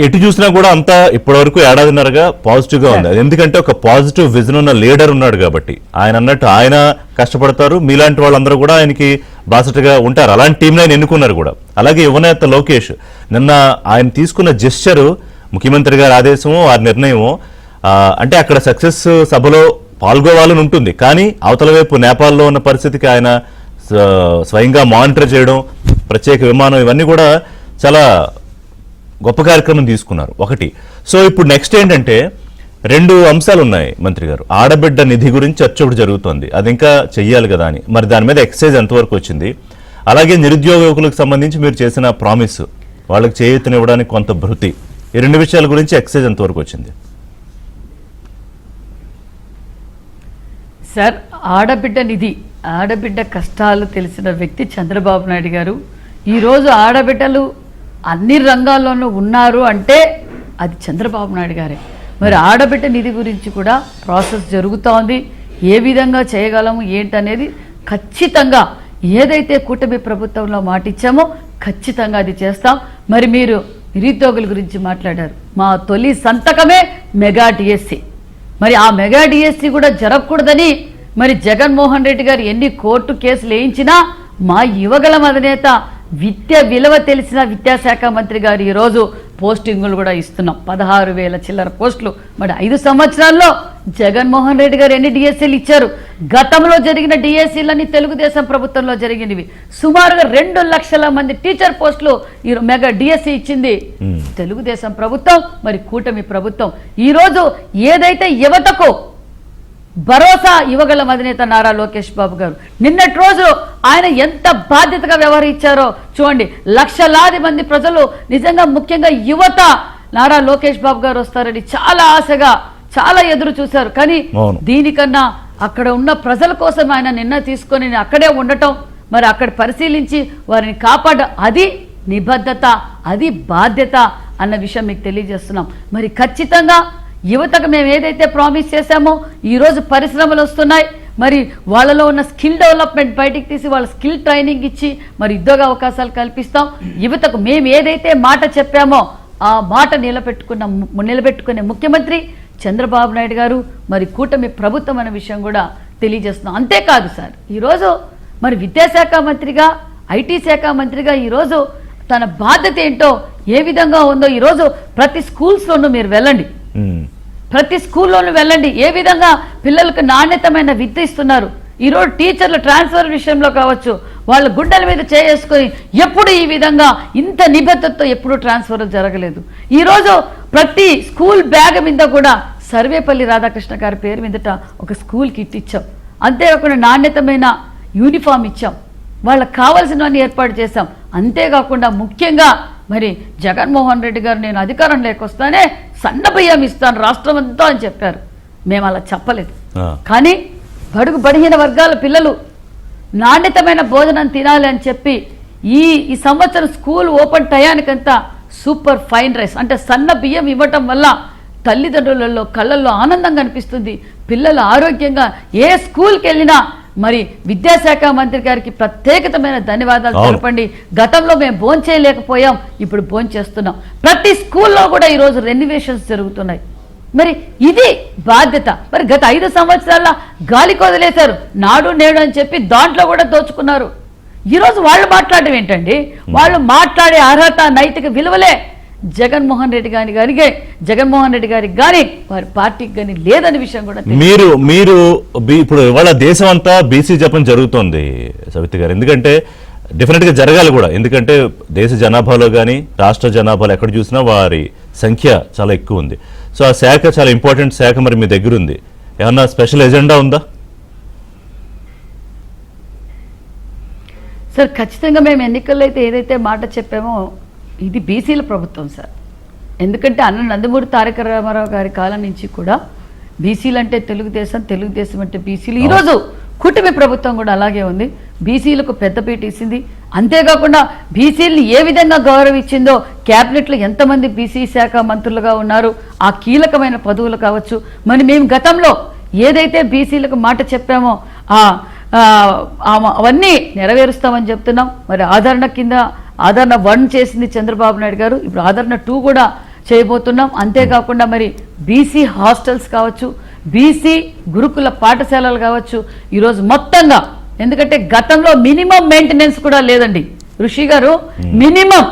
ఎటు చూసినా కూడా అంతా ఇప్పటివరకు ఏడాదిన్నరగా పాజిటివ్ గా ఉంది. ఎందుకంటే ఒక పాజిటివ్ విజన్ ఉన్న లీడర్ ఉన్నాడు కాబట్టి. ఆయన అన్నట్టు ఆయన కష్టపడతారు, మీలాంటి వాళ్ళందరూ కూడా ఆయనకి బాసటగా ఉంటారు. అలాంటి టీంని ఆయన ఎన్నుకున్నారు కూడా. అలాగే యువనేత లోకేష్ నిన్న ఆయన తీసుకున్న జెస్చరు, ముఖ్యమంత్రి గారి ఆదేశము, వారి నిర్ణయము, అంటే అక్కడ సక్సెస్ సభలో పాల్గొవాలని ఉంటుంది, కానీ అవతల వైపు నేపాల్లో ఉన్న పరిస్థితికి ఆయన స్వయంగా మానిటర్ చేయడం, ప్రత్యేక విమానం, ఇవన్నీ కూడా చాలా గొప్ప కార్యక్రమం తీసుకున్నారు ఒకటి. సో ఇప్పుడు నెక్స్ట్ ఏంటంటే 2 అంశాలు ఉన్నాయి మంత్రి గారు. ఆడబిడ్డ నిధి గురించి చర్చ ఒకటి జరుగుతోంది, అది ఇంకా చెయ్యాలి కదా అని. మరి దాని మీద ఎక్సైజ్ ఎంతవరకు వచ్చింది? అలాగే నిరుద్యోగ యువకులకు సంబంధించి మీరు చేసిన ప్రామిస్, వాళ్ళకి చేయూతనివ్వడానికి కొంత భృతి, ఈ 2 విషయాల గురించి ఎక్సైజ్ ఎంతవరకు వచ్చింది? సార్, ఆడబిడ్డ నిధి, ఆడబిడ్డ కష్టాలు తెలిసిన వ్యక్తి చంద్రబాబు నాయుడు గారు. ఈరోజు ఆడబిడ్డలు అన్ని రంగాల్లోనూ ఉన్నారు అంటే అది చంద్రబాబు నాయుడు గారే. మరి ఆడబిడ్డ నిధి గురించి కూడా ప్రాసెస్ జరుగుతోంది. ఏ విధంగా చేయగలము ఏంటనేది ఖచ్చితంగా ఏదైతే కూటమి ప్రభుత్వంలో మాటిచ్చామో ఖచ్చితంగా అది చేస్తాం. మరి మీరు నిరుద్యోగుల గురించి మాట్లాడారు. మా తొలి సంతకమే మెగా డిఎస్సి. మరి ఆ మెగా డిఎస్సి కూడా జరగకూడదని మరి జగన్మోహన్ రెడ్డి గారు ఎన్ని కోర్టు కేసులు వేయించినా మా యువగళం అధినేత విద్య విలువ తెలిసిన విద్యాశాఖ మంత్రి గారు ఈరోజు పోస్టింగులు కూడా ఇస్తున్నాం. 16,000 చిల్లర పోస్టులు. మరి 5 సంవత్సరాల్లో జగన్మోహన్ రెడ్డి గారు ఎన్ని డిఎస్సీలు ఇచ్చారు? గతంలో జరిగిన డిఎస్సీలన్నీ తెలుగుదేశం ప్రభుత్వంలో జరిగినవి. సుమారుగా 2 లక్షల మంది టీచర్ పోస్టులు ఈ మెగా డిఎస్సీ ఇచ్చింది తెలుగుదేశం ప్రభుత్వం, మరి కూటమి ప్రభుత్వం. ఈరోజు ఏదైతే యువతకు భరోసా ఇవ్వగల అధినేత నారా లోకేష్ బాబు గారు నిన్నటి రోజు ఆయన ఎంత బాధ్యతగా వ్యవహరించారో చూడండి. లక్షలాది మంది ప్రజలు, నిజంగా ముఖ్యంగా యువత నారా లోకేష్ బాబు గారు వస్తారని చాలా ఆశగా, చాలా ఎదురు చూశారు. కానీ దీనికన్నా అక్కడ ఉన్న ప్రజల కోసం ఆయన నిన్న తీసుకొని అక్కడే ఉండటం, మరి అక్కడ పరిశీలించి వారిని అది నిబద్ధత, అది బాధ్యత అన్న విషయం మీకు తెలియజేస్తున్నాం. మరి ఖచ్చితంగా యువతకు మేము ఏదైతే ప్రామిస్ చేశామో ఈరోజు పరిశ్రమలు వస్తున్నాయి. మరి వాళ్ళలో ఉన్న స్కిల్ డెవలప్మెంట్ బయటికి తీసి వాళ్ళ స్కిల్ ట్రైనింగ్ ఇచ్చి మరి ఉద్యోగ అవకాశాలు కల్పిస్తాం. యువతకు మేము ఏదైతే మాట చెప్పామో ఆ మాట నిలబెట్టుకునే ముఖ్యమంత్రి చంద్రబాబు నాయుడు గారు, మరి కూటమి ప్రభుత్వం అనే విషయం కూడా తెలియజేస్తున్నాం. అంతేకాదు సార్, ఈరోజు మరి విద్యాశాఖ మంత్రిగా, ఐటీ శాఖ మంత్రిగా ఈరోజు తన బాధ్యత ఏంటో, ఏ విధంగా ఉందో ఈరోజు ప్రతి స్కూల్స్లోనూ మీరు వెళ్ళండి, ప్రతి స్కూల్లోనూ వెళ్ళండి. ఏ విధంగా పిల్లలకు నాణ్యతమైన విద్య ఇస్తున్నారు, ఈరోజు టీచర్ల ట్రాన్స్ఫర్ విషయంలో కావచ్చు, వాళ్ళ గుండెల మీద చేసుకొని ఎప్పుడు ఈ విధంగా ఇంత నిబద్ధతతో ఎప్పుడు ట్రాన్స్ఫర్ జరగలేదు. ఈరోజు ప్రతి స్కూల్ బ్యాగ్ మీద కూడా సర్వేపల్లి రాధాకృష్ణ గారి పేరు మీదట ఒక స్కూల్ కిట్ ఇచ్చాం. అంతేకాకుండా నాణ్యతమైన యూనిఫామ్ ఇచ్చాం, వాళ్ళకి కావాల్సినవన్నీ ఏర్పాటు చేశాం. అంతేకాకుండా ముఖ్యంగా మరి జగన్మోహన్ రెడ్డి గారు నేను అధికారం లేకొస్తానే సన్న బియ్యం ఇస్తాను రాష్ట్రం అంతా అని చెప్పారు. మేము అలా చెప్పలేదు. కానీ బడుగు బడిహీన వర్గాల పిల్లలు నాణ్యతమైన భోజనం తినాలి అని చెప్పి ఈ సంవత్సరం స్కూల్ ఓపెన్ టయానికంతా సూపర్ ఫైన్ రైస్ అంటే సన్న బియ్యం ఇవ్వటం వల్ల తల్లిదండ్రులలో కళ్ళల్లో ఆనందం కనిపిస్తుంది. పిల్లలు ఆరోగ్యంగా ఏ స్కూల్కి వెళ్ళినా మరి విద్యాశాఖ మంత్రి గారికి ప్రత్యేకమైన ధన్యవాదాలు తెలపండి. గతంలో మేము భోంచేయలేకపోయాం, ఇప్పుడు భోంచేస్తున్నాం. ప్రతి స్కూల్లో కూడా ఈరోజు రెనోవేషన్స్ జరుగుతున్నాయి. మరి ఇది బాధ్యత. మరి గత 5 సంవత్సరాల గాలికి వదిలేశారు. నాడు నేడు అని చెప్పి దాంట్లో కూడా దోచుకున్నారు. ఈరోజు వాళ్ళు మాట్లాడడం ఏంటండి? వాళ్ళు మాట్లాడే అర్హత నైతిక విలువలే జగన్మోహన్ రెడ్డి గారికి కానీ వారి పార్టీకి కానీ లేదని విషయం కూడా మీరు ఇప్పుడు ఇవాళ దేశం అంతా బీసీ జపం జరుగుతోంది సవితి గారు. ఎందుకంటే డెఫినెట్గా జరగాలి కూడా. ఎందుకంటే దేశ జనాభాలో కానీ రాష్ట్ర జనాభాలో ఎక్కడ చూసినా వారి సంఖ్య చాలా ఎక్కువ ఉంది. సో ఆ శాఖ చాలా ఇంపార్టెంట్ శాఖ. మరి మీ దగ్గర ఉంది, ఏమన్నా స్పెషల్ ఎజెండా ఉందా? సార్ ఖచ్చితంగా మేము ఎన్నికల్లో అయితే ఏదైతే మాట చెప్పామో ఇది బీసీల ప్రభుత్వం సార్. ఎందుకంటే నందమూరి తారక రామారావు గారి కాలం నుంచి కూడా బీసీలు అంటే తెలుగుదేశం అంటే బీసీలు. ఈరోజు కూటమి ప్రభుత్వం కూడా అలాగే ఉంది. బీసీలకు పెద్దపీట ఇచ్చింది. అంతేకాకుండా బీసీలని ఏ విధంగా గౌరవించిందో, క్యాబినెట్లో ఎంతమంది బీసీ శాఖ మంత్రులుగా ఉన్నారు, ఆ కీలకమైన పదవులు కావచ్చు. మరి మేము గతంలో ఏదైతే బీసీలకు మాట చెప్పామో అవన్నీ నెరవేరుస్తామని చెప్తున్నాం. మరి ఆదరణ 1 చేసింది చంద్రబాబు నాయుడు గారు, ఇప్పుడు ఆదరణ 2 కూడా చేయబోతున్నాం. అంతేకాకుండా మరి బీసీ హాస్టల్స్ కావచ్చు, బీసీ గురుకుల పాఠశాలలు కావచ్చు. ఈరోజు మొత్తంగా ఎందుకంటే గతంలో మినిమం మెయింటెనెన్స్ కూడా లేదండి ఋషి గారు. మినిమం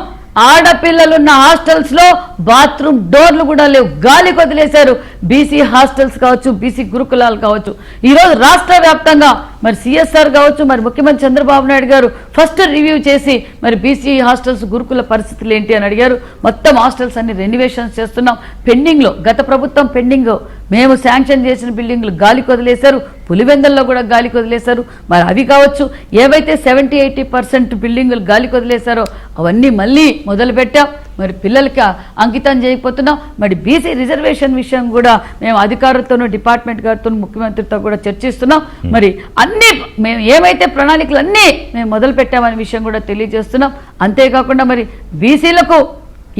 ఆడపిల్లలున్న హాస్టల్స్ లో బాత్రూమ్ డోర్లు కూడా లేవు, గాలికి వదిలేశారు. బీసీ హాస్టల్స్ కావచ్చు, బీసీ గురుకులాలు కావచ్చు. ఈరోజు రాష్ట్ర వ్యాప్తంగా మరి సిఎస్ఆర్ కావచ్చు, మరి ముఖ్యమంత్రి చంద్రబాబు నాయుడు గారు ఫస్ట్ రివ్యూ చేసి మరి బీసీ హాస్టల్స్ గురుకుల పరిస్థితులు ఏంటి అని అడిగారు. మొత్తం హాస్టల్స్ అన్ని రెనోవేషన్స్ చేస్తున్నాం. పెండింగ్లో గత ప్రభుత్వం పెండింగ్ మేము శాంక్షన్ చేసిన బిల్డింగ్లు గాలికి వదిలేశారు. పులివెందల్లో కూడా గాలికి వదిలేశారు. మరి అవి కావచ్చు, ఏవైతే 70-80% బిల్డింగులు గాలికి వదిలేశారో అవన్నీ మళ్ళీ మొదలుపెట్టాం. మరి పిల్లలకి అంకితం చేయకపోతున్నాం. మరి బీసీ రిజర్వేషన్ విషయం కూడా మేము అధికారులతోనూ డిపార్ట్మెంట్ గారితో ముఖ్యమంత్రితో కూడా చర్చిస్తున్నాం. మరి అన్ని మేము ఏమైతే ప్రణాళికలు అన్నీ మేము మొదలు పెట్టామనే విషయం కూడా తెలియజేస్తున్నాం. అంతేకాకుండా మరి బీసీలకు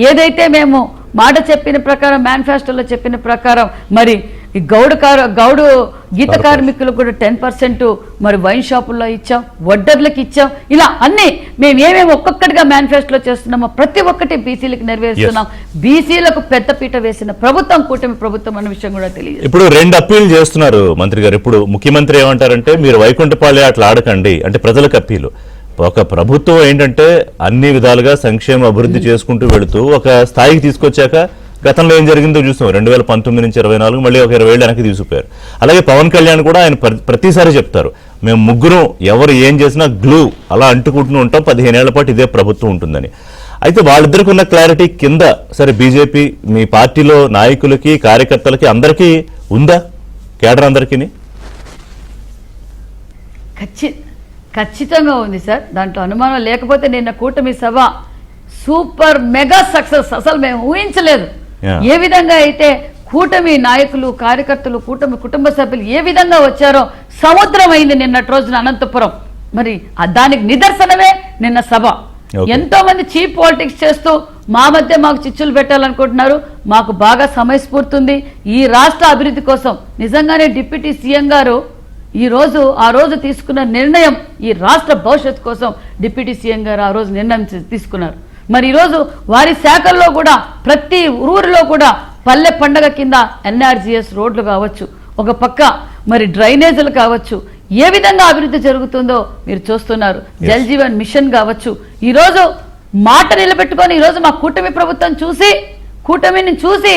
ఏదైతే మేము మాట చెప్పిన ప్రకారం మేనిఫెస్టోలో చెప్పిన ప్రకారం మరి ఈ గౌడు గీత కార్మికులకు కూడా 10% మరి వైన్ షాపుల్లో ఇచ్చాం, వడ్డర్లకు ఇచ్చాం. ఇలా అన్ని మేము ఏమేమి ఒక్కొక్కటిగా మేనిఫెస్టోలో చేస్తున్నామో ప్రతి ఒక్కటి బీసీలకు నెరవేరుస్తున్నాం. బీసీలకు పెద్దపీట వేసిన ప్రభుత్వం కూటమి ప్రభుత్వం అన్న విషయం కూడా తెలియదు. ఇప్పుడు 2 అప్పీలు చేస్తున్నారు మంత్రి గారు. ఇప్పుడు ముఖ్యమంత్రి ఏమంటారంటే మీరు వైకుంఠపాళి అట్లా ఆడకండి అంటే ప్రజలకు అప్పీలు. ఒక ప్రభుత్వం ఏంటంటే అన్ని విధాలుగా సంక్షేమ అభివృద్ధి చేసుకుంటూ వెళుతూ ఒక స్థాయికి తీసుకొచ్చాక గతంలో ఏం జరిగిందో చూస్తాం. 2019 నుంచి 24 మళ్ళీ ఒక 20 ఏళ్ళు వెనక్కి తీసుకుపోయారు. అలాగే పవన్ కళ్యాణ్ కూడా ఆయన ప్రతిసారి చెప్తారు మేము ముగ్గురు ఎవరు ఏం చేసినా గ్లూ అలా అంటుకుంటూ ఉంటాం, 15 ఏళ్ల పాటు ఇదే ప్రభుత్వం ఉంటుందని. అయితే వాళ్ళిద్దరికి ఉన్న క్లారిటీ కింద సరే బీజేపీ మీ పార్టీలో నాయకులకి కార్యకర్తలకి అందరికీ ఉందా? కేడర్ అందరికీ ఖచ్చితంగా ఉంది సార్, దాంట్లో అనుమానం లేకపోతే నిన్న కూటమి సభ సూపర్ మెగా సక్సెస్. అసలు మేము ఊహించలేదు ఏ విధంగా అయితే కూటమి నాయకులు కార్యకర్తలు కూటమి కుటుంబ సభ్యులు ఏ విధంగా వచ్చారో. సముద్రం అయింది నిన్నటి రోజున అనంతపురం. మరి దానికి నిదర్శనమే నిన్న సభ. ఎంతో మంది చీప్ పాలిటిక్స్ చేస్తూ మా మధ్య మాకు చిచ్చులు పెట్టాలనుకుంటున్నారు. మాకు బాగా సమయస్ఫూర్తి ఉంది ఈ రాష్ట్ర అభివృద్ధి కోసం. నిజంగానే డిప్యూటీ సీఎం గారు ఆ రోజు తీసుకున్న నిర్ణయం ఈ రాష్ట్ర భవిష్యత్తు కోసం డిప్యూటీ సీఎం గారు ఆ రోజు నిర్ణయం తీసుకున్నారు. మరి ఈరోజు వారి శాఖల్లో కూడా ప్రతి ఊరిలో కూడా పల్లె పండగ కింద ఎన్ఆర్జీఎస్ రోడ్లు కావచ్చు, ఒక పక్క మరి డ్రైనేజీలు కావచ్చు, ఏ విధంగా అభివృద్ధి జరుగుతుందో మీరు చూస్తున్నారు. జల్ జీవన్ మిషన్ కావచ్చు. ఈరోజు మాట నిలబెట్టుకొని ఈరోజు మా కూటమిని చూసి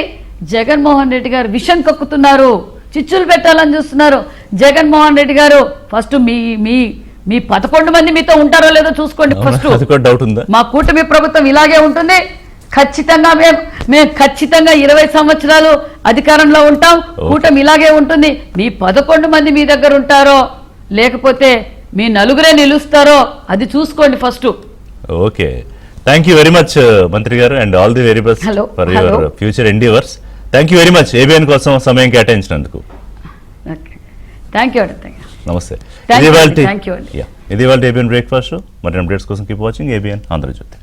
జగన్మోహన్ రెడ్డి గారు విషన్ కక్కుతున్నారు. చిచ్చులు పెట్టాలని చూస్తున్నారు. జగన్మోహన్ రెడ్డి గారు ఫస్ట్ మీ 11 మంది మీతో ఉంటారో లేదో చూసుకోండి. ఫస్ట్ అది కూడా డౌట్ ఉందా? మా కూటమి ప్రభుత్వం ఇలాగే ఉంటుంది. ఖచ్చితంగా మేము ఖచ్చితంగా 20 సంవత్సరాలు అధికారంలో ఉంటాం. కూటమి ఇలాగే ఉంటుంది. మీ 11 మంది మీ దగ్గర ఉంటారో లేకపోతే మీ నలుగురే నిలుస్తారో అది చూసుకోండి first. Okay, thank you very much మంత్రి గారు and all the very best Hello. For your future endeavours. Thank you very much ABN కోసం సమయం కేటాయించినందుకు. Thank you. నమస్తే. Thank you ఇది అండి. వాళ్ళ Thank you అండి. ఇది వాళ్ళ ఏబిఎన్ బ్రేక్ఫాస్ట్ షో. మరి అప్డేట్స్ కోసం కీప్ వాచింగ్ ఏబిఎన్ ఆంధ్రజ్యోతి.